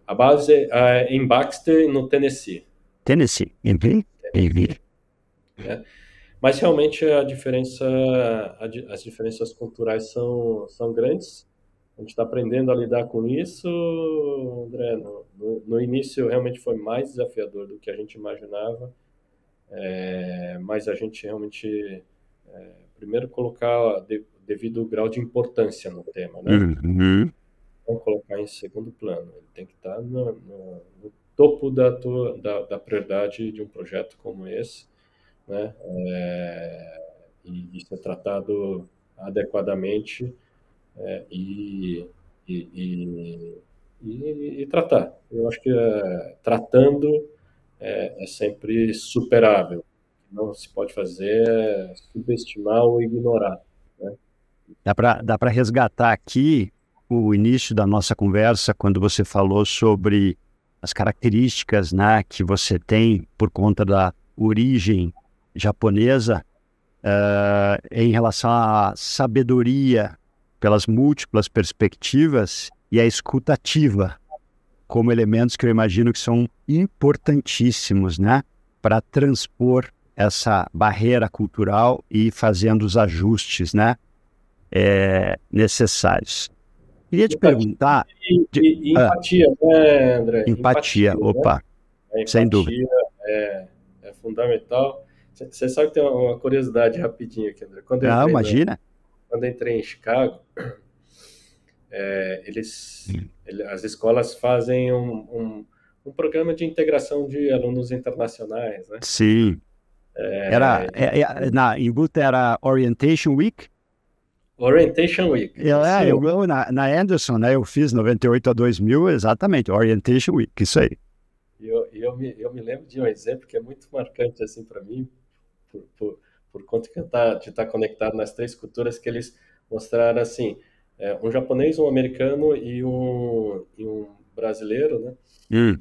A base é em Baxter, no Tennessee. Tennessee. Uhum. Uhum. Né? Mas realmente as diferenças culturais são grandes. A gente está aprendendo a lidar com isso, André. No início realmente foi mais desafiador do que a gente imaginava, mas a gente realmente primeiro colocar devido ao grau de importância no tema, né? Uhum. Não colocar em segundo plano. Ele tem que estar no topo da prioridade de um projeto como esse, né? E ser tratado adequadamente e, e, e, e tratar. Eu acho que tratando é sempre superável. Não se pode fazer é subestimar ou ignorar, né? Dá para resgatar aqui o início da nossa conversa, quando você falou sobre as características, né, que você tem por conta da origem japonesa, em relação à sabedoria pelas múltiplas perspectivas e a escutativa, como elementos que eu imagino que são importantíssimos, né, para transpor essa barreira cultural e ir fazendo os ajustes, né, necessários. Queria te Empatia perguntar... e empatia, né, André? Empatia, Empatia, né? opa, A sem dúvida. empatia é fundamental. Você sabe que tem uma curiosidade rapidinho aqui, André. Imagina. Quando eu entrei em Chicago, as escolas fazem um programa de integração de alunos internacionais, né? Sim. Em Buta era Orientation Week. Orientation Week. Na Anderson, né, eu fiz 98 a 2000, exatamente, Orientation Week, isso aí. Eu me lembro de um exemplo que é muito marcante assim para mim, por conta de estar conectado nas três culturas, que eles mostraram assim, um japonês, um americano e um brasileiro, né?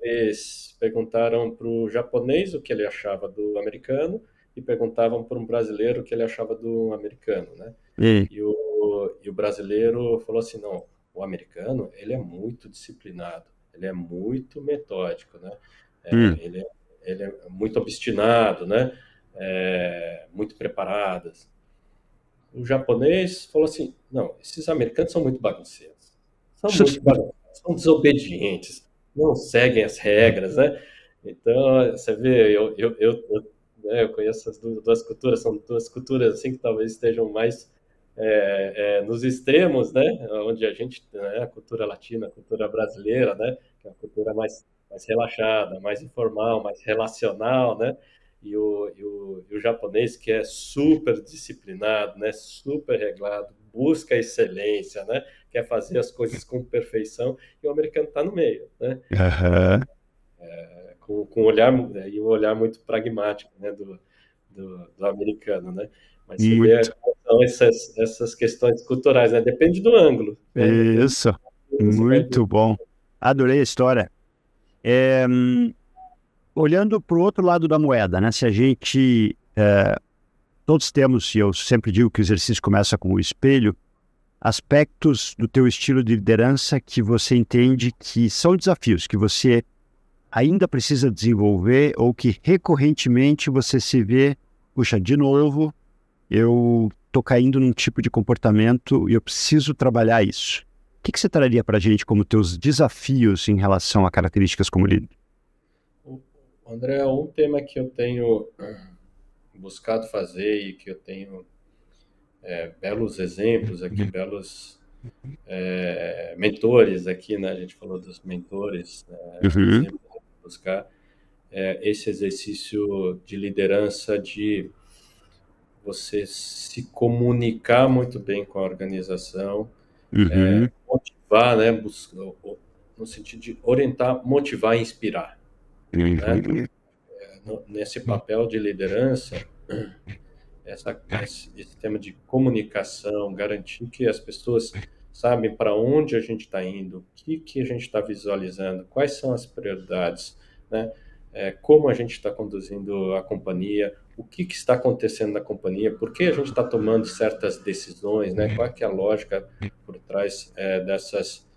Eles perguntaram para o japonês o que ele achava do americano e perguntavam para um brasileiro o que ele achava do americano, né? E o brasileiro falou assim, não, o americano, ele é muito disciplinado, ele é muito metódico, né? Ele é muito obstinado, né? Muito preparado. O japonês falou assim, não, esses americanos são muito bagunceiros, são desobedientes, não seguem as regras, né? Então, você vê, eu conheço as duas culturas, são duas culturas assim que talvez estejam mais nos extremos, né? Onde a gente, né, a cultura latina, a cultura brasileira, né? Que é uma cultura mais relaxada, mais informal, mais relacional, né? E o japonês, que é super disciplinado, né? Super reglado, busca a excelência, né? Quer fazer as coisas com perfeição, e o americano está no meio, né? Com um olhar muito pragmático, né? Do americano, né? Mas você vê são essas questões culturais, né? Depende do ângulo, né? Isso, muito bom. Adorei a história. Olhando para o outro lado da moeda, né? Se a gente... todos temos, e eu sempre digo que o exercício começa com o espelho, aspectos do teu estilo de liderança que você entende que são desafios, que você ainda precisa desenvolver ou que recorrentemente você se vê, puxa, de novo, eu estou caindo num tipo de comportamento e eu preciso trabalhar isso. O que você traria para a gente como teus desafios em relação a características como líder? André, um tema que eu tenho buscado fazer e que eu tenho belos exemplos aqui, belos mentores aqui, né? A gente falou dos mentores, exemplos buscar esse exercício de liderança, de você se comunicar muito bem com a organização, motivar, né? No sentido de orientar, motivar e inspirar, né? Nesse papel de liderança, esse tema de comunicação, garantir que as pessoas sabem para onde a gente está indo, o que a gente está visualizando, quais são as prioridades, né? Como a gente está conduzindo a companhia, o que está acontecendo na companhia, por que a gente está tomando certas decisões, né? Qual é que é a lógica por trás dessas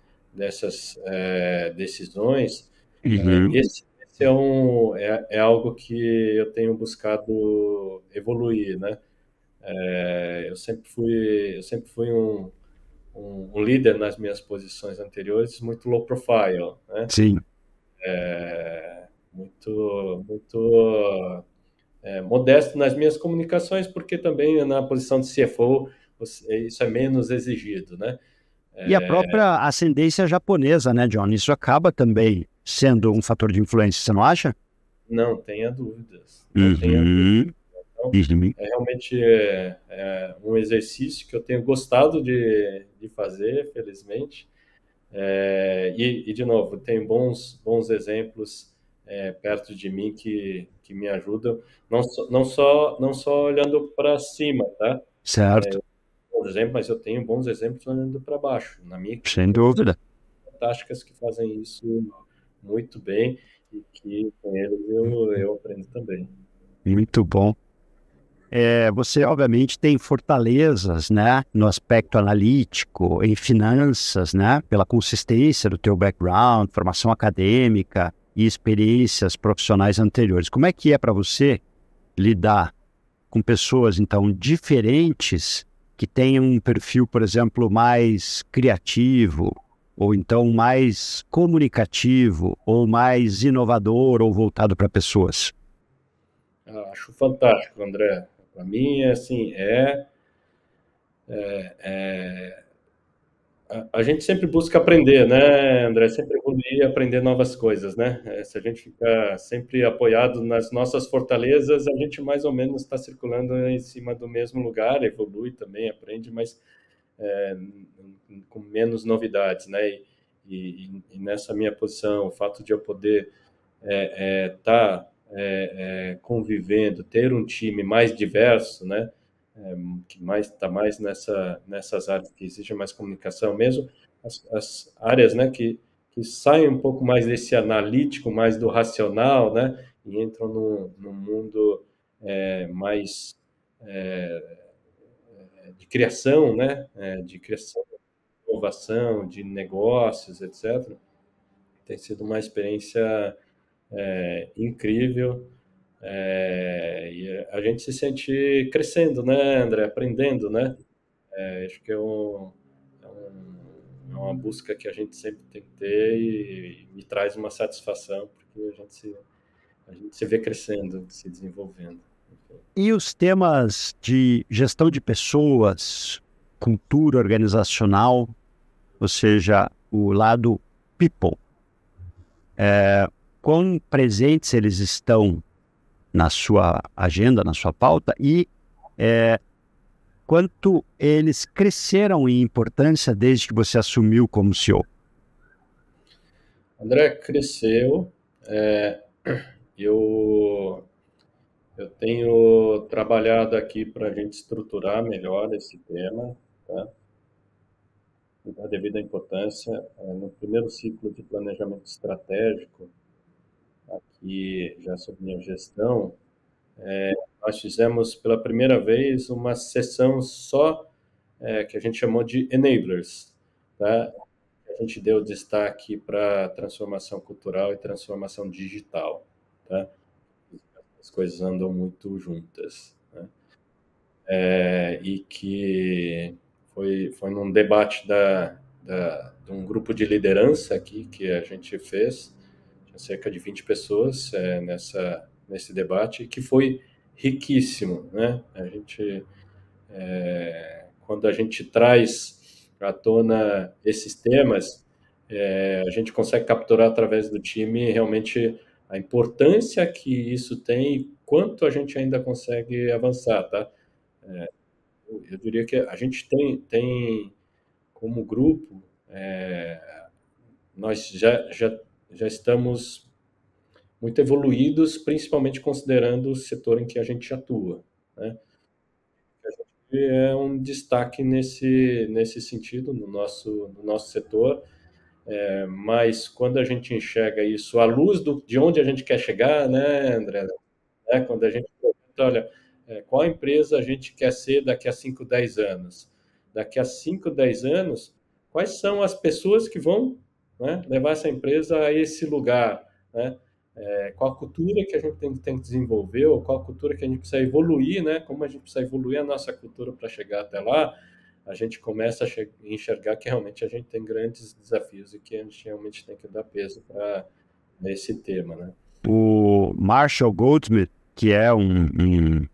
decisões. Esse é algo que eu tenho buscado evoluir, né? Eu sempre fui um líder nas minhas posições anteriores, muito low profile, né? Sim. Muito modesto nas minhas comunicações, porque também na posição de CFO isso é menos exigido, né? E a própria ascendência japonesa, né, John? Isso acaba também sendo um fator de influência, você não acha? Não tenha dúvidas. Não tenha dúvidas. Então, realmente um exercício que eu tenho gostado de fazer, felizmente. De novo, tenho bons exemplos perto de mim que me ajudam, não só olhando para cima, tá? Certo, Por exemplo, mas eu tenho bons exemplos olhando para baixo. Na minha equipe, sem tem pessoas dúvida. fantásticas que fazem isso muito bem e que com eles eu aprendo também. Muito bom. Você, obviamente, tem fortalezas, né, no aspecto analítico, em finanças, né, pela consistência do teu background, formação acadêmica e experiências profissionais anteriores. Como é que é para você lidar com pessoas, então, diferentes, que tenham um perfil, por exemplo, mais criativo, ou então mais comunicativo, ou mais inovador, ou voltado para pessoas? Acho fantástico, André. Para mim, assim, a gente sempre busca aprender, né, André? Sempre evoluir e aprender novas coisas, né? Se a gente ficar sempre apoiado nas nossas fortalezas, a gente mais ou menos está circulando em cima do mesmo lugar, evolui também, aprende, mas é, com menos novidades, né? E nessa minha posição, o fato de eu poder estar convivendo, ter um time mais diverso, né? Que mais está mais nessas áreas que exige mais comunicação, mesmo as áreas, né, que saem um pouco mais desse analítico, mais do racional, né, e entram no mundo mais de criação, né, de criação, de inovação, de negócios, etc. Tem sido uma experiência incrível. E a gente se sente crescendo, né, André? Aprendendo, né? Acho que é uma busca que a gente sempre tem que ter e me traz uma satisfação, porque a gente se vê crescendo, se desenvolvendo. E os temas de gestão de pessoas, cultura organizacional, ou seja, o lado people, quão presentes eles estão na sua agenda, na sua pauta, e quanto eles cresceram em importância desde que você assumiu como CEO? André cresceu. Eu, eu tenho trabalhado aqui para a gente estruturar melhor esse tema, tá? E dar devida importância. No primeiro ciclo de planejamento estratégico, aqui já sob minha gestão, nós fizemos pela primeira vez uma sessão só que a gente chamou de enablers, tá? A gente deu destaque para transformação cultural e transformação digital, tá? As coisas andam muito juntas, né? E que foi num debate de um grupo de liderança aqui que a gente fez, tinha cerca de 20 pessoas nesse debate, que foi riquíssimo, né? Quando a gente traz à tona esses temas, a gente consegue capturar através do time realmente a importância que isso tem e quanto a gente ainda consegue avançar, tá? Eu diria que a gente tem como grupo, nós já estamos muito evoluídos, principalmente considerando o setor em que a gente atua, né? E é um destaque nesse sentido no nosso setor, mas quando a gente enxerga isso à luz de onde a gente quer chegar, né, André? Quando a gente pergunta, olha, qual empresa a gente quer ser daqui a 5, 10 anos? Daqui a 5, 10 anos, quais são as pessoas que vão, né, levar essa empresa a esse lugar? Né? Qual a cultura que a gente tem que desenvolver, ou qual a cultura que a gente precisa evoluir, né? Como a gente precisa evoluir a nossa cultura para chegar até lá, a gente começa a enxergar que realmente a gente tem grandes desafios e que a gente realmente tem que dar peso para esse tema, né? O Marshall Goldsmith, que é um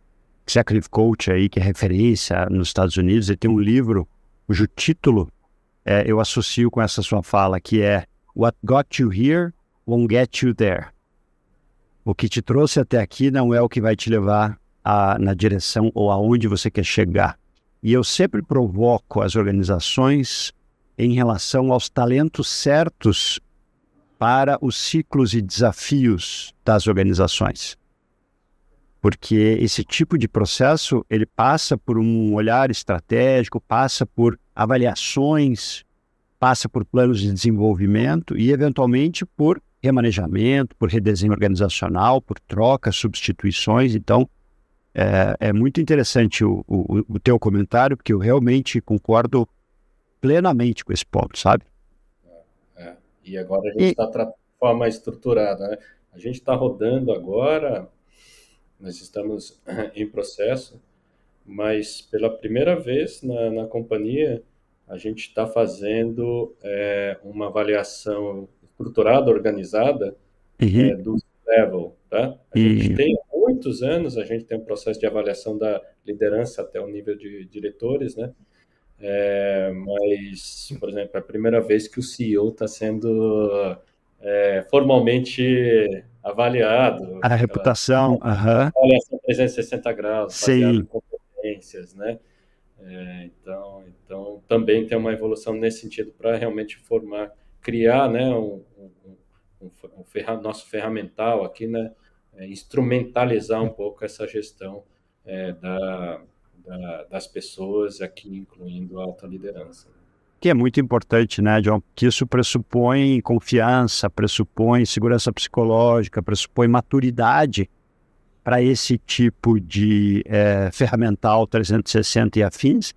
executive coach aí, que é referência nos Estados Unidos, ele tem um livro cujo título eu associo com essa sua fala, que é What Got You Here Won't Get You There. O que te trouxe até aqui não é o que vai te levar na direção ou aonde você quer chegar. E eu sempre provoco as organizações em relação aos talentos certos para os ciclos e desafios das organizações. Porque esse tipo de processo, ele passa por um olhar estratégico, passa por avaliações, passa por planos de desenvolvimento e, eventualmente, por remanejamento, por redesenho organizacional, por trocas, substituições. Então, é muito interessante o teu comentário, porque eu realmente concordo plenamente com esse ponto, sabe? E agora a gente está de forma estruturada, né? A gente está rodando agora, nós estamos em processo, mas pela primeira vez na companhia, a gente está fazendo uma avaliação estruturada, organizada, do level, tá? A gente tem há muitos anos, a gente tem um processo de avaliação da liderança até o nível de diretores, né? Mas, por exemplo, é a primeira vez que o CEO está sendo formalmente avaliado. A reputação, Avaliação 360 graus, baseada em sim. competências, né? Então, também tem uma evolução nesse sentido para realmente criar, né, nosso ferramental aqui, né, instrumentalizar um pouco essa gestão das pessoas aqui, incluindo a alta liderança. Que é muito importante, né, John? Que isso pressupõe confiança, pressupõe segurança psicológica, pressupõe maturidade para esse tipo de ferramental 360 e afins,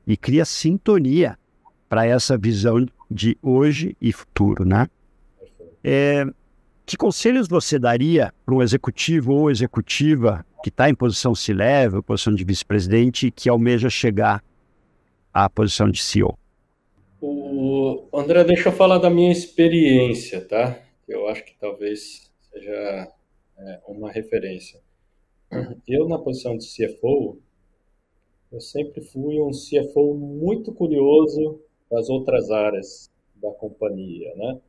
e cria sintonia para essa visão de hoje e futuro, né? Que conselhos você daria para um executivo ou executiva que está em posição C-level, posição de vice-presidente, que almeja chegar à posição de CEO? André, deixa eu falar da minha experiência, tá? Eu acho que talvez seja uma referência. Eu, na posição de CFO, eu sempre fui um CFO muito curioso das outras áreas da companhia, né?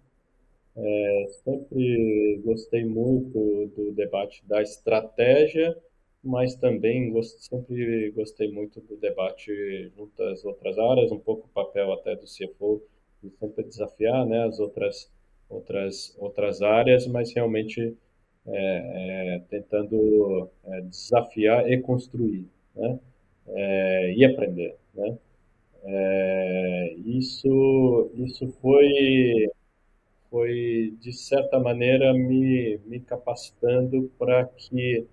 Sempre gostei muito do debate da estratégia, mas também sempre gostei muito do debate junto às outras áreas, um pouco o papel até do CFO de sempre desafiar, né, as outras áreas, mas realmente tentando desafiar e construir, né, e aprender, né. Isso foi de certa maneira me capacitando para que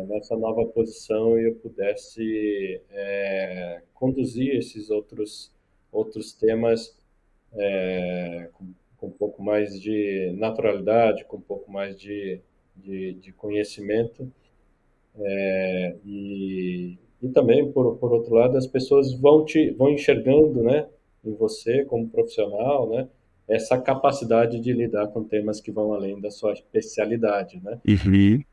nessa nova posição eu pudesse conduzir esses outros temas com um pouco mais de naturalidade, com um pouco mais de conhecimento. E também, por outro lado, as pessoas vão enxergando, né, em você como profissional, né, essa capacidade de lidar com temas que vão além da sua especialidade, né? Uhum.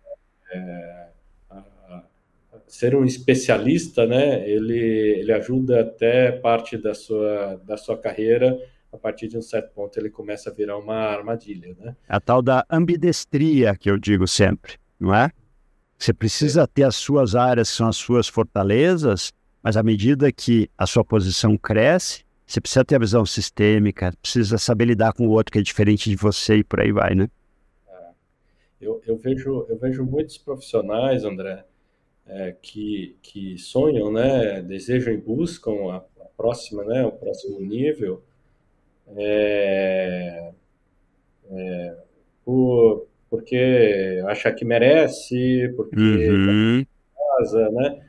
Ser um especialista, né, ele ajuda até parte da sua carreira. A partir de um certo ponto, ele começa a virar uma armadilha, né? A tal da ambidestria que eu digo sempre, não é? Você precisa ter as suas áreas, que são as suas fortalezas, mas à medida que a sua posição cresce, você precisa ter a visão sistêmica, precisa saber lidar com o outro que é diferente de você e por aí vai, né? Eu vejo muitos profissionais, André, que sonham, né, desejam e buscam a próxima, né, o próximo nível, porque acha que merece, porque Uhum. casa, né?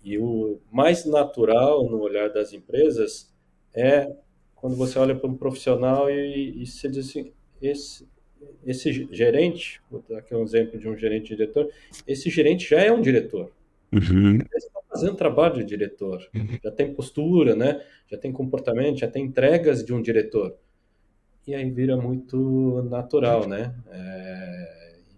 E o mais natural no olhar das empresas é quando você olha para um profissional e você diz assim, esse gerente, vou dar aqui um exemplo de um gerente diretor, esse gerente já é um diretor. Uhum. Ele está fazendo trabalho de diretor, já tem postura, né? Já tem comportamento, já tem entregas de um diretor. E aí vira muito natural, né?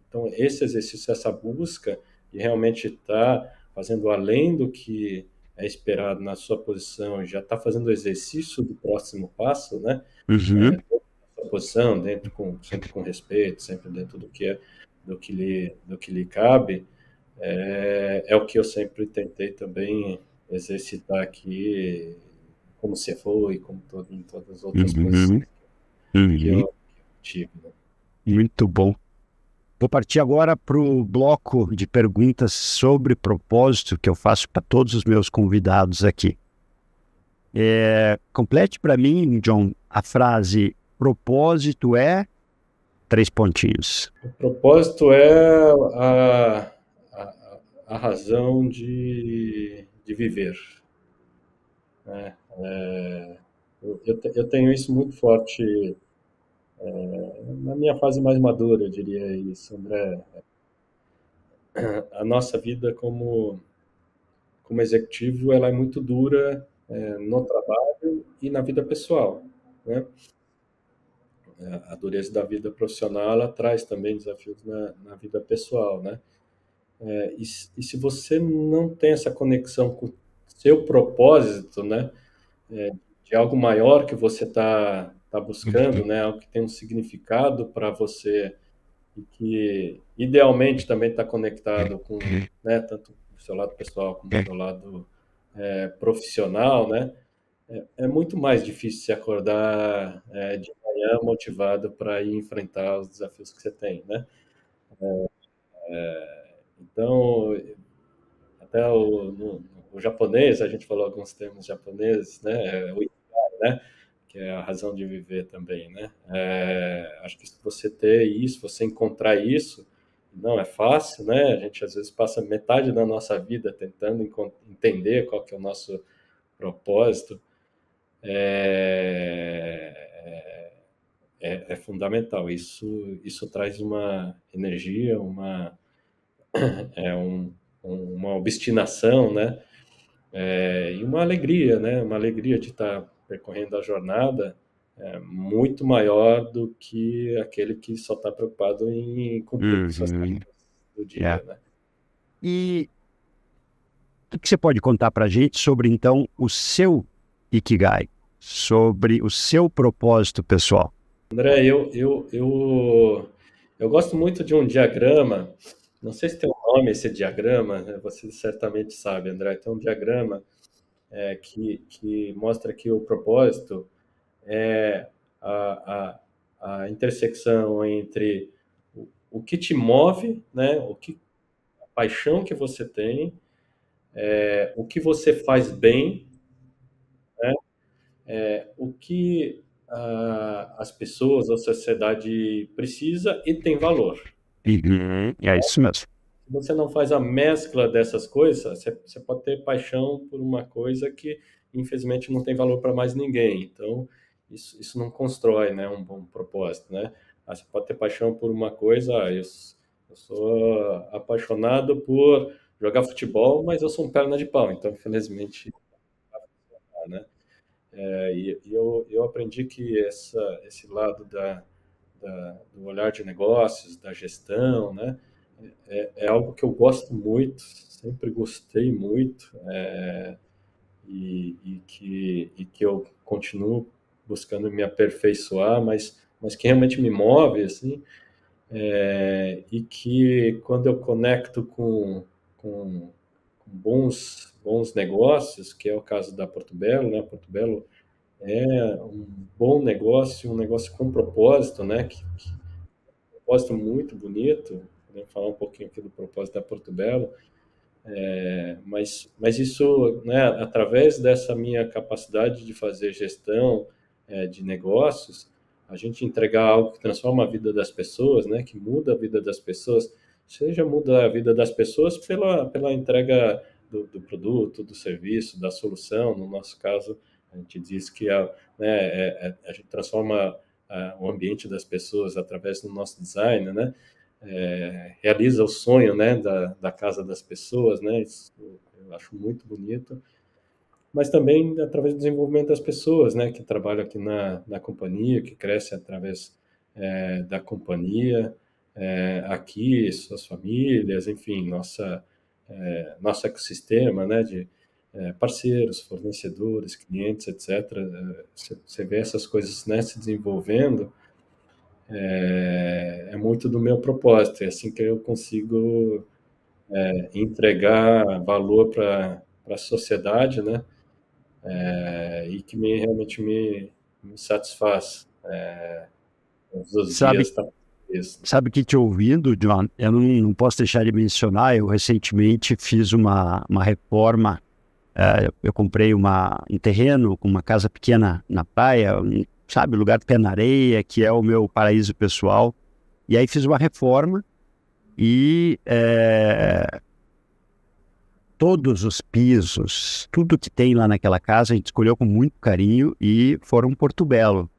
Então, esse exercício, essa busca de realmente estar fazendo além do que é esperado na sua posição, já está fazendo o exercício do próximo passo, né? Uhum. Sua posição, sempre com respeito, sempre dentro do que lhe cabe, é o que eu sempre tentei também exercitar aqui como CFO e como em todas as outras Uhum. posições que Uhum. eu tive, né? Muito bom. Vou partir agora para o bloco de perguntas sobre propósito que eu faço para todos os meus convidados aqui. Complete para mim, John, a frase propósito é três pontinhos. O propósito é a razão de viver, né? Eu tenho isso muito forte na minha fase mais madura, eu diria isso, André. A nossa vida como executivo, ela é muito dura no trabalho e na vida pessoal, né? A dureza da vida profissional, ela traz também desafios na vida pessoal, né? E se você não tem essa conexão com o seu propósito, né? De algo maior que você tá buscando, né? Algo que tem um significado para você e que idealmente também está conectado com, né? Tanto o seu lado pessoal como o seu lado profissional, né? É muito mais difícil se acordar de manhã motivado para ir enfrentar os desafios que você tem, né? Então, até o japonês, a gente falou alguns termos japoneses, né? O ikigai, né? Que é a razão de viver também, né? Acho que se você ter isso, você encontrar isso, não é fácil, né? A gente às vezes passa metade da nossa vida tentando entender qual que é o nosso propósito. É fundamental. Isso traz uma energia, é um, uma obstinação, né? E uma alegria, né? Uma alegria de estar percorrendo a jornada muito maior do que aquele que só está preocupado em cumprir com suas Uhum. tarefas do É. dia, né? E o que você pode contar para a gente sobre, então, o seu Ikigai, sobre o seu propósito pessoal? André, eu gosto muito de um diagrama. Não sei se tem um nome esse diagrama, né? Você certamente sabe, André. Tem um diagrama que mostra que o propósito é a intersecção entre o que te move, né? A paixão que você tem, o que você faz bem, né? O que as pessoas, a sociedade precisa e tem valor. Uhum. É isso mesmo. Se você não faz a mescla dessas coisas, você pode ter paixão por uma coisa que, infelizmente, não tem valor para mais ninguém. Então, isso não constrói, né, um bom propósito, né? Você pode ter paixão por uma coisa, eu sou apaixonado por jogar futebol, mas eu sou um perna de pau, então, infelizmente, né? Eu aprendi que esse lado do olhar de negócios, da gestão, né? É algo que eu gosto muito, sempre gostei muito, e que eu continuo buscando me aperfeiçoar, mas que realmente me move, assim, e que quando eu conecto com bons negócios, que é o caso da Portobello, né? Portobello é um bom negócio, um negócio com propósito, né? Propósito muito bonito. Vou falar um pouquinho aqui do propósito da Portobello, mas isso, né, através dessa minha capacidade de fazer gestão de negócios, a gente entregar algo que transforma a vida das pessoas, né, que muda a vida das pessoas, seja muda a vida das pessoas pela entrega do produto, do serviço, da solução. No nosso caso, a gente diz que a gente transforma o ambiente das pessoas através do nosso design, né? Realiza o sonho, né, da casa das pessoas, né? Isso eu acho muito bonito. Mas também através do desenvolvimento das pessoas, né, que trabalham aqui na companhia, que crescem através da companhia, aqui, suas famílias, enfim, nosso ecossistema, né, de parceiros, fornecedores, clientes, etc. Você vê essas coisas, né, se desenvolvendo, é muito do meu propósito. É assim que eu consigo entregar valor para a sociedade, né? e que realmente me satisfaz. Todos os Sabe, dias tá isso. sabe que te ouvindo, John, eu não posso deixar de mencionar, eu recentemente fiz uma reforma, eu comprei um terreno com uma casa pequena na praia, sabe, lugar de pé na areia, que é o meu paraíso pessoal, e aí fiz uma reforma e todos os pisos, tudo que tem lá naquela casa, a gente escolheu com muito carinho e foram Porto Belo.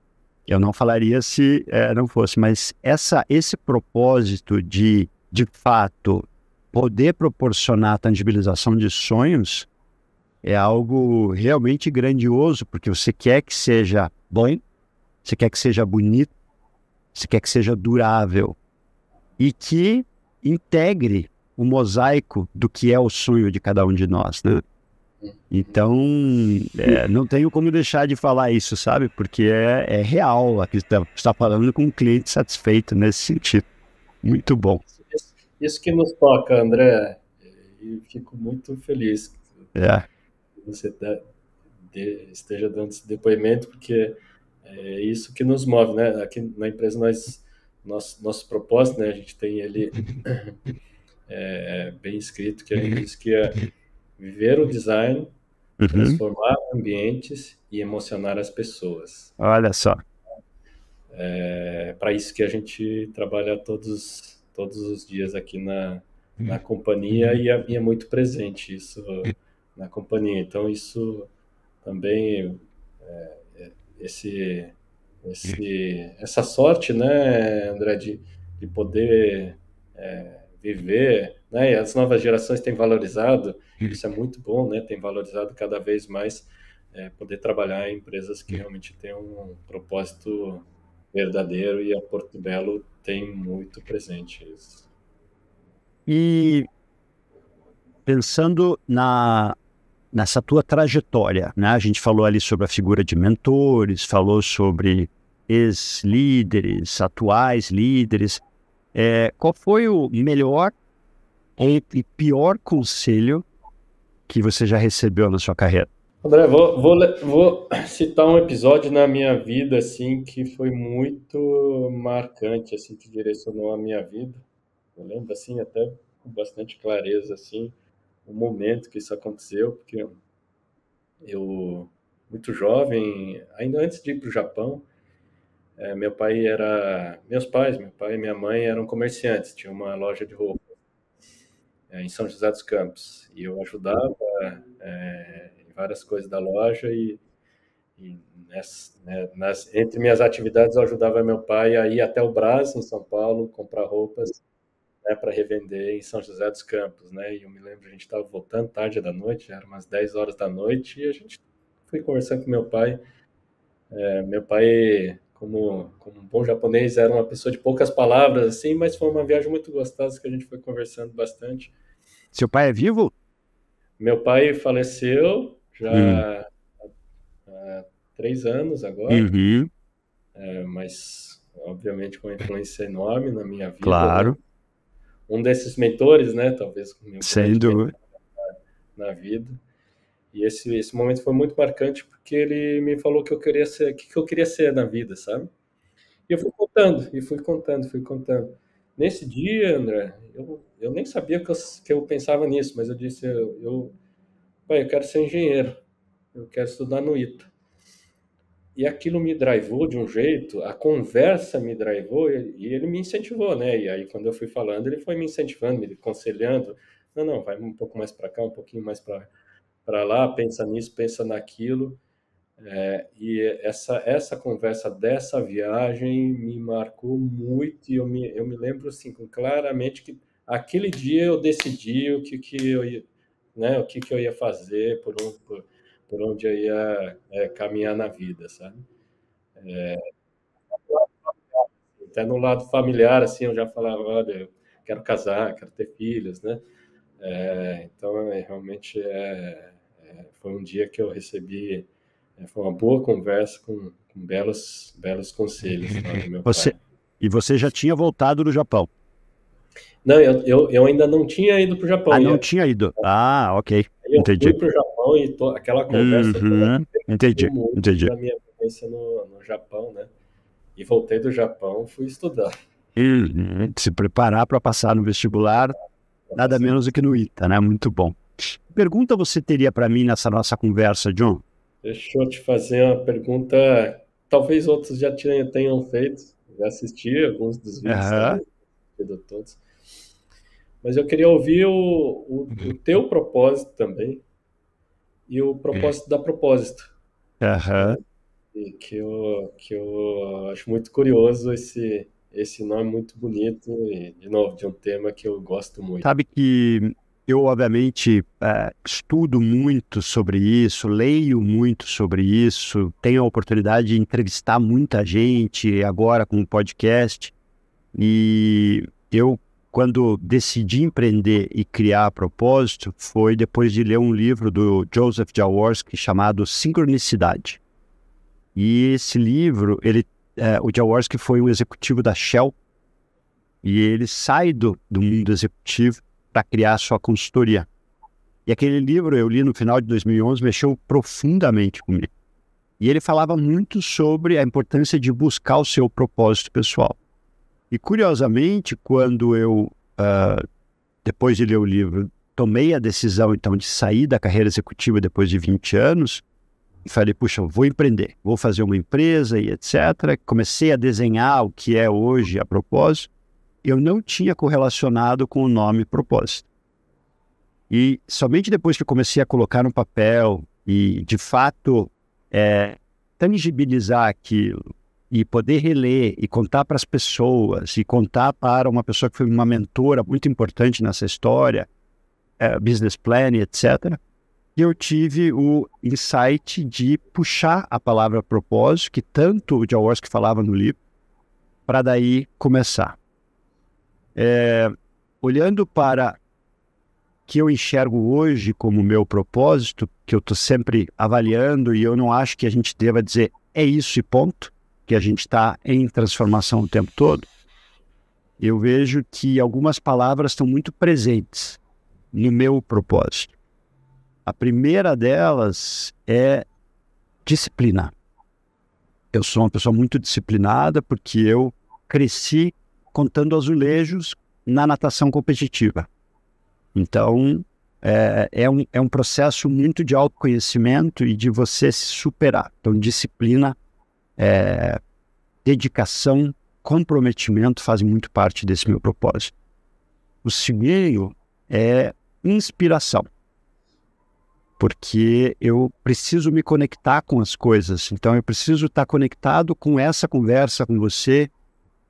Eu não falaria se não fosse, mas esse propósito de fato, poder proporcionar a tangibilização de sonhos é algo realmente grandioso, porque você quer que seja bom, você quer que seja bonito, você quer que seja durável e que integre o mosaico do que é o sonho de cada um de nós, né? Então, não tenho como deixar de falar isso, sabe? Porque é real, aqui está falando com um cliente satisfeito nesse sentido. Muito bom. Isso que nos toca, André, e fico muito feliz que É. você esteja dando esse depoimento, porque é isso que nos move, né? Aqui na empresa, nosso propósito, né? A gente tem ele bem escrito, que a gente diz que é viver o design, Uhum. transformar ambientes e emocionar as pessoas. Olha só. É para isso que a gente trabalha todos os dias aqui na companhia e é muito presente isso na companhia. Então, isso também, esse, essa sorte, né, André, de poder viver, né, e as novas gerações têm valorizado, isso é muito bom, né, tem valorizado cada vez mais poder trabalhar em empresas que realmente têm um propósito verdadeiro, e a Porto Belo tem muito presente isso. E pensando nessa tua trajetória, né? A gente falou ali sobre a figura de mentores, falou sobre ex-líderes, atuais líderes. Qual foi o melhor e pior conselho que você já recebeu na sua carreira? André, vou citar um episódio na minha vida assim que foi muito marcante, assim, que direcionou a minha vida. Eu lembro assim até com bastante clareza assim o momento que isso aconteceu, porque eu muito jovem, ainda antes de ir para o Japão, meu pai e minha mãe eram comerciantes, tinha uma loja de roupa em São José dos Campos, e eu ajudava em várias coisas da loja e entre minhas atividades eu ajudava meu pai a ir até o Brás, em São Paulo, comprar roupas, né, para revender em São José dos Campos, né? E eu me lembro, a gente estava voltando tarde da noite, já era umas 10 horas da noite, e a gente foi conversando com meu pai. Meu pai, como um bom japonês, era uma pessoa de poucas palavras, assim, mas foi uma viagem muito gostosa que a gente foi conversando bastante. Seu pai é vivo? Meu pai faleceu Hum. já há 3 anos agora, Uhum. mas obviamente com uma influência enorme na minha vida, né? Claro, Um desses mentores, né? Talvez o meu sem grande mentor dúvida. na vida. E esse momento foi muito marcante porque ele me falou que eu queria ser, o que eu queria ser na vida, sabe? E eu fui contando, e fui contando, fui contando. Nesse dia, André, eu nem sabia que eu pensava nisso, mas eu disse, pai, eu quero ser engenheiro, eu quero estudar no ITA. E aquilo me drivou de um jeito, a conversa me drivou e ele me incentivou, né? E aí, quando eu fui falando, ele foi me incentivando, me aconselhando. Não, não, vai um pouco mais para cá, um pouquinho mais para lá, pensa nisso, pensa naquilo. E essa conversa dessa viagem me marcou muito e eu me lembro assim, claramente que aquele dia eu decidi que eu ia, né, o que eu ia fazer, por onde eu ia caminhar na vida, sabe? Até no lado familiar, assim, eu já falava, olha, eu quero casar, quero ter filhos, né? Então, realmente, foi um dia que eu recebi, foi uma boa conversa com belos conselhos lá do meu Você, pai. e você já tinha voltado do Japão? Não, eu ainda não tinha ido para o Japão. Ah, não tinha ido. Ah, ok. Aí eu fui Entendi. para o Japão Japão e aquela conversa toda Entendi, muito entendi. da minha vivência no Japão, né? E voltei do Japão, fui estudar. Se preparar para passar no vestibular, nada menos do que no ITA, né? Muito bom. Que pergunta você teria para mim nessa nossa conversa, John? Deixa eu te fazer uma pergunta, talvez outros já tenham feito, já assisti alguns dos vídeos Aham. também, assistido todos. Mas eu queria ouvir o teu propósito também e o propósito da propósito, Aham. né? E que eu acho muito curioso esse nome muito bonito e, de novo, de um tema que eu gosto muito. Sabe que eu, obviamente, estudo muito sobre isso, leio muito sobre isso, tenho a oportunidade de entrevistar muita gente agora com o podcast. E eu, quando decidi empreender e criar a propósito, foi depois de ler um livro do Joseph Jaworski chamado Sincronicidade. E esse livro, o Jaworski foi um executivo da Shell e ele sai do mundo executivo para criar a sua consultoria. E aquele livro eu li no final de 2011, mexeu profundamente comigo. E ele falava muito sobre a importância de buscar o seu propósito pessoal. E curiosamente, quando eu, depois de ler o livro, tomei a decisão então de sair da carreira executiva depois de 20 anos, e falei, puxa, eu vou empreender, vou fazer uma empresa e etc. Comecei a desenhar o que é hoje a propósito. Eu não tinha correlacionado com o nome propósito. E somente depois que eu comecei a colocar no papel e, de fato, tangibilizar aquilo e poder reler e contar para as pessoas e contar para uma pessoa que foi uma mentora muito importante nessa história, business plan, etc., eu tive o insight de puxar a palavra propósito, que tanto o Jaworski falava no livro, para daí começar. Olhando para o que eu enxergo hoje como meu propósito, que eu estou sempre avaliando, e eu não acho que a gente deva dizer é isso e ponto, que a gente está em transformação o tempo todo, eu vejo que algumas palavras estão muito presentes no meu propósito. A primeira delas é disciplina. Eu sou uma pessoa muito disciplinada porque eu cresci contando azulejos na natação competitiva. Então, é um processo muito de autoconhecimento e de você se superar. Então, disciplina, dedicação, comprometimento fazem muito parte desse meu propósito. O segundo é inspiração, porque eu preciso me conectar com as coisas. Então, eu preciso estar conectado com essa conversa com você,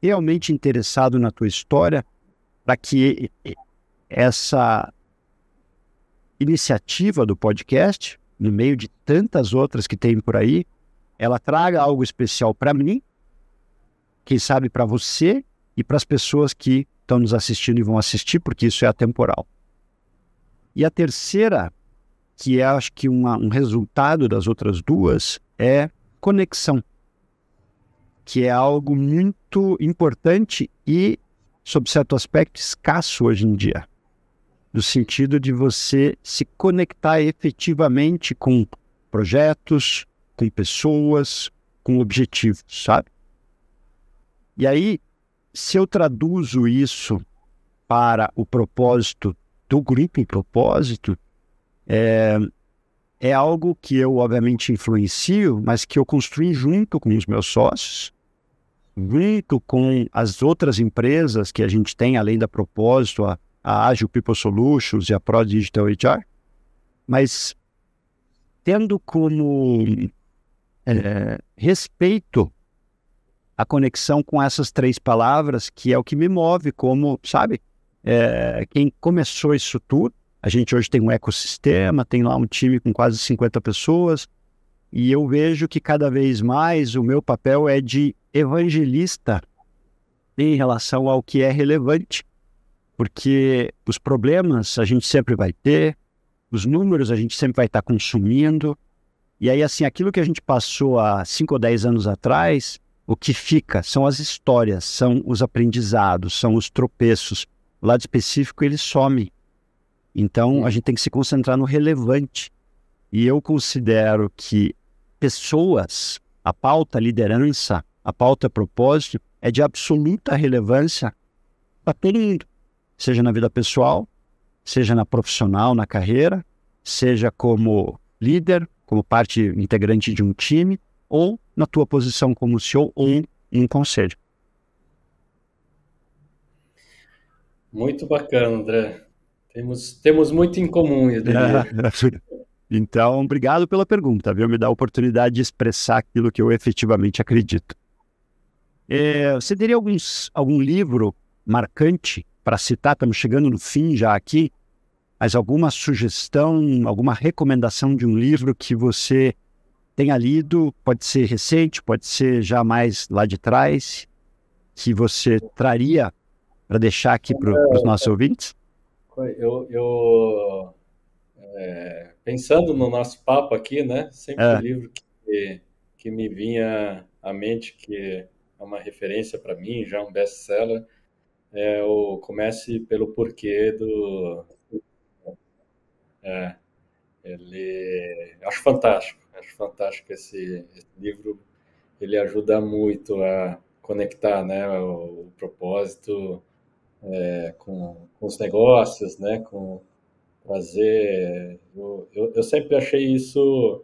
realmente interessado na tua história, para que essa iniciativa do podcast, no meio de tantas outras que tem por aí, ela traga algo especial para mim, quem sabe para você e para as pessoas que estão nos assistindo e vão assistir, porque isso é atemporal. E a terceira, que é, acho que um resultado das outras duas, é conexão, que é algo muito importante e, sob certo aspecto, escasso hoje em dia, no sentido de você se conectar efetivamente com projetos, com pessoas, com objetivos, sabe? E aí, se eu traduzo isso para o propósito do grupo em propósito, é algo que eu, obviamente, influencio, mas que eu construí junto com os meus sócios, junto com as outras empresas que a gente tem, além da propósito, a Agile People Solutions e a Pro Digital HR, mas tendo como respeito a conexão com essas três palavras, que é o que me move como, sabe, quem começou isso tudo. A gente hoje tem um ecossistema, tem lá um time com quase 50 pessoas, e eu vejo que cada vez mais o meu papel é de evangelista em relação ao que é relevante, porque os problemas a gente sempre vai ter, os números a gente sempre vai estar consumindo, e aí assim, aquilo que a gente passou há 5 ou 10 anos atrás, o que fica são as histórias, são os aprendizados, são os tropeços. O lado específico, ele some. Então, a gente tem que se concentrar no relevante. E eu considero que pessoas, a pauta liderança, a pauta propósito, é de absoluta relevância para todo mundo. Seja na vida pessoal, seja na profissional, na carreira, seja como líder, como parte integrante de um time, ou na tua posição como CEO ou em um conselho. Muito bacana, André. Temos muito em comum, eu diria. Então, obrigado pela pergunta, viu? Me dá a oportunidade de expressar aquilo que eu efetivamente acredito. Você teria algum livro marcante para citar? Estamos chegando no fim já aqui, mas alguma sugestão, alguma recomendação de um livro que você tenha lido, pode ser recente, pode ser já mais lá de trás, que você traria para deixar aqui para os nossos ouvintes? Pensando no nosso papo aqui, né? Sempre o livro que me vinha à mente, que é uma referência para mim, já um best-seller, é o Comece pelo Porquê do... Acho fantástico esse livro. Ele ajuda muito a conectar, né, o propósito com os negócios, né, com fazer. Eu sempre achei isso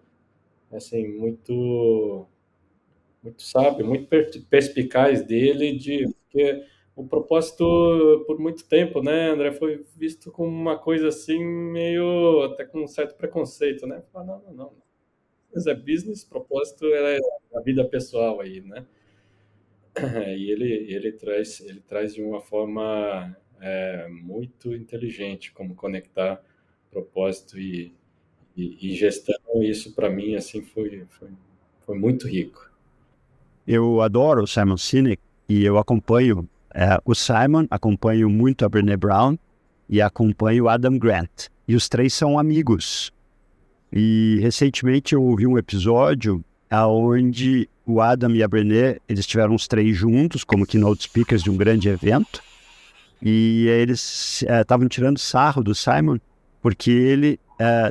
assim muito sábio, muito perspicaz dele, porque o propósito por muito tempo, né, André, foi visto como uma coisa assim meio até com um certo preconceito, né? Não. Mas é business, propósito é a vida pessoal aí, né? E ele traz de uma forma muito inteligente como conectar propósito e gestão. E isso para mim assim foi muito rico. Eu adoro o Simon Sinek e eu acompanho o Simon, acompanho muito a Brené Brown e acompanho o Adam Grant. E os três são amigos. E recentemente eu ouvi um episódio onde o Adam e a Brené, eles estiveram os três juntos como keynote speakers de um grande evento. E eles estavam tirando sarro do Simon, porque ele,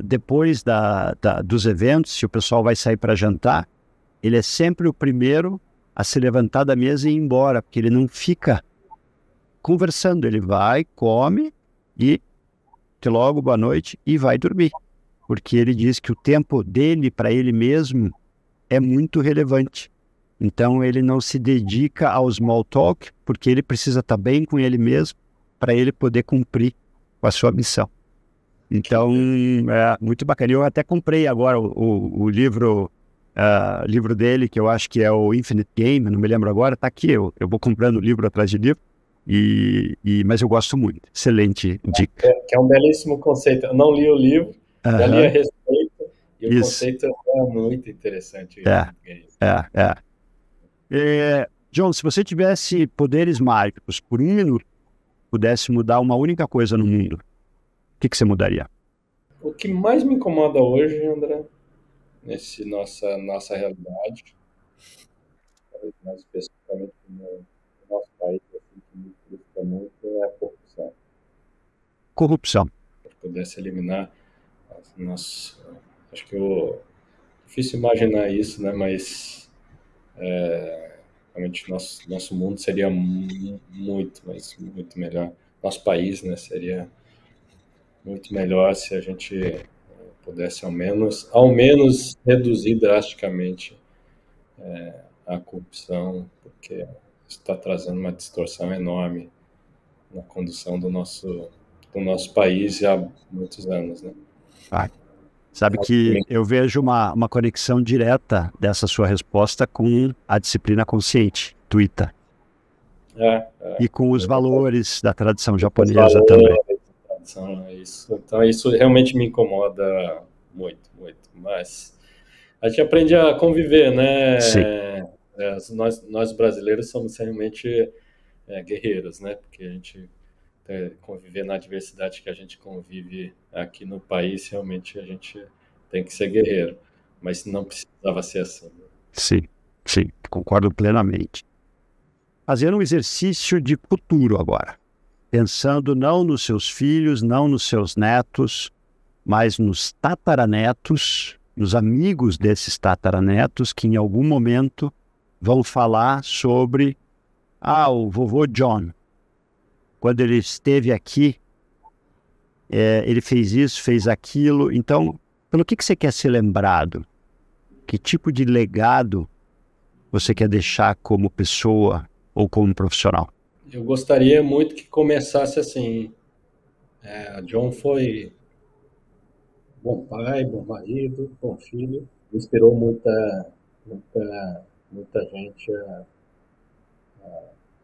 depois dos eventos, se o pessoal vai sair para jantar, ele é sempre o primeiro a se levantar da mesa e ir embora, porque ele não fica conversando, ele vai, come e até logo, boa noite, e vai dormir. Porque ele diz que o tempo dele para ele mesmo é muito relevante. Então ele não se dedica ao small talk, porque ele precisa estar bem com ele mesmo para ele poder cumprir com a sua missão. Então, é muito bacana. Eu até comprei agora o livro dele, que eu acho que é o Infinite Game, não me lembro agora, está aqui, eu vou comprando livro atrás de livro, mas eu gosto muito. Excelente dica. Que é um belíssimo conceito. Eu não li o livro, já li a respeito, e o conceito é muito interessante. John, se você tivesse poderes mágicos por 1 minuto, pudesse mudar uma única coisa no mundo, o que você mudaria? O que mais me incomoda hoje, André, nossa realidade, mais especificamente no nosso país, assim, que me frustra muito, é a corrupção. Corrupção. Se pudesse eliminar, acho que difícil imaginar isso, né? Mas realmente nosso mundo seria muito melhor. Nosso país, né, seria muito melhor se a gente pudesse ao menos reduzir drasticamente a corrupção, porque está trazendo uma distorção enorme na condução do nosso país já há muitos anos, né? Sabe que eu vejo uma conexão direta dessa sua resposta com a disciplina consciente, Tuita. E com os valores da tradição japonesa também. Então, isso realmente me incomoda muito. Mas a gente aprende a conviver, né? Sim. Nós brasileiros somos realmente guerreiros, né? Porque a gente conviver na diversidade que a gente convive aqui no país, realmente a gente tem que ser guerreiro. Mas não precisava ser assim. Sim, concordo plenamente. Fazer um exercício de futuro agora. Pensando não nos seus filhos, não nos seus netos, mas nos tataranetos, nos amigos desses tataranetos, que em algum momento vão falar sobre o vovô John. Quando ele esteve aqui, ele fez isso, fez aquilo. Então, pelo que você quer ser lembrado? Que tipo de legado você quer deixar como pessoa ou como profissional? Eu gostaria muito que começasse assim. John foi bom pai, bom marido, bom filho. Inspirou muita gente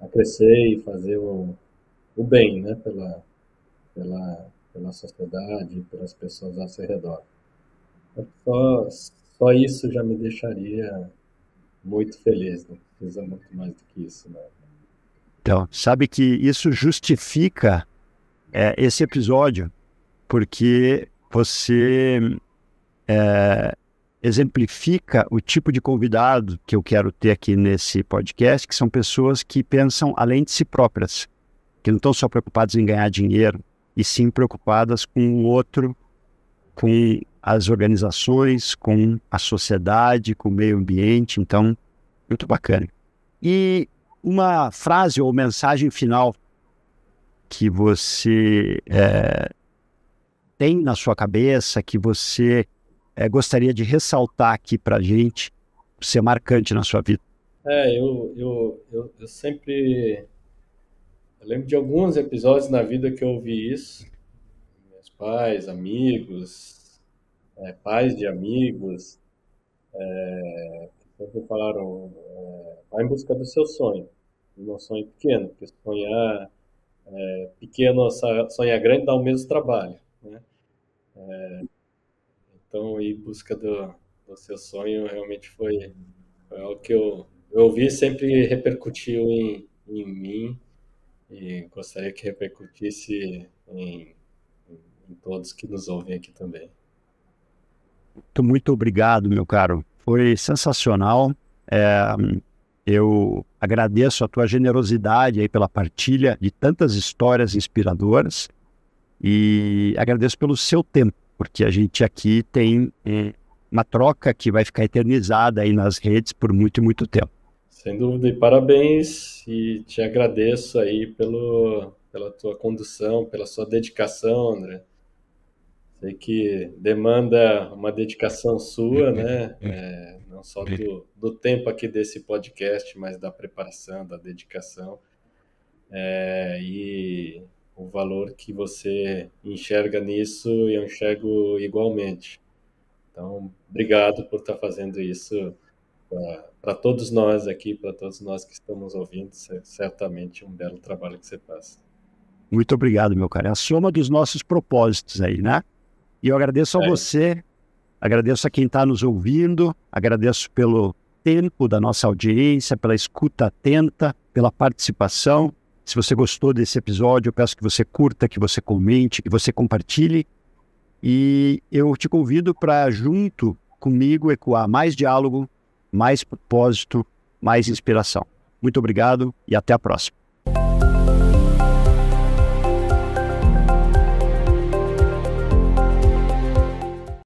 a crescer e fazer o bem, né? Pela sociedade, pelas pessoas ao seu redor. Só isso já me deixaria muito feliz, não precisa muito mais do que isso, né? Então, sabe que isso justifica esse episódio, porque você exemplifica o tipo de convidado que eu quero ter aqui nesse podcast, que são pessoas que pensam além de si próprias, que não estão só preocupadas em ganhar dinheiro, e sim preocupadas com o outro, com as organizações, com a sociedade, com o meio ambiente. Então, muito bacana. E uma frase ou mensagem final que você tem na sua cabeça, que você gostaria de ressaltar aqui para a gente, ser marcante na sua vida? Eu sempre... Eu lembro de alguns episódios na vida que eu ouvi isso. Meus pais, amigos, pais de amigos, sempre falaram, vai em busca do seu sonho. E não sonhe pequeno, porque sonhar pequeno, sonhar grande dá o mesmo trabalho, né? Então, ir em busca do seu sonho realmente foi algo que eu ouvi, sempre repercutiu em mim e gostaria que repercutisse em todos que nos ouvem aqui também. Muito obrigado, meu caro. Foi sensacional. Eu agradeço a tua generosidade aí pela partilha de tantas histórias inspiradoras e agradeço pelo seu tempo, porque a gente aqui tem uma troca que vai ficar eternizada aí nas redes por muito e muito tempo. Sem dúvida, e parabéns, e te agradeço aí pela tua condução, pela sua dedicação, André. Sei que demanda uma dedicação sua, né? Não só do tempo aqui desse podcast, mas da preparação, da dedicação, e o valor que você enxerga nisso, eu enxergo igualmente. Então, obrigado por estar fazendo isso para todos nós aqui, para todos nós que estamos ouvindo. Certamente um belo trabalho que você faz. Muito obrigado, meu cara. É a soma dos nossos propósitos aí, né? E eu agradeço a você, agradeço a quem está nos ouvindo, agradeço pelo tempo da nossa audiência, pela escuta atenta, pela participação. Se você gostou desse episódio, eu peço que você curta, que você comente, que você compartilhe. E eu te convido para, junto comigo, ecoar mais diálogo, mais propósito, mais inspiração. Muito obrigado e até a próxima.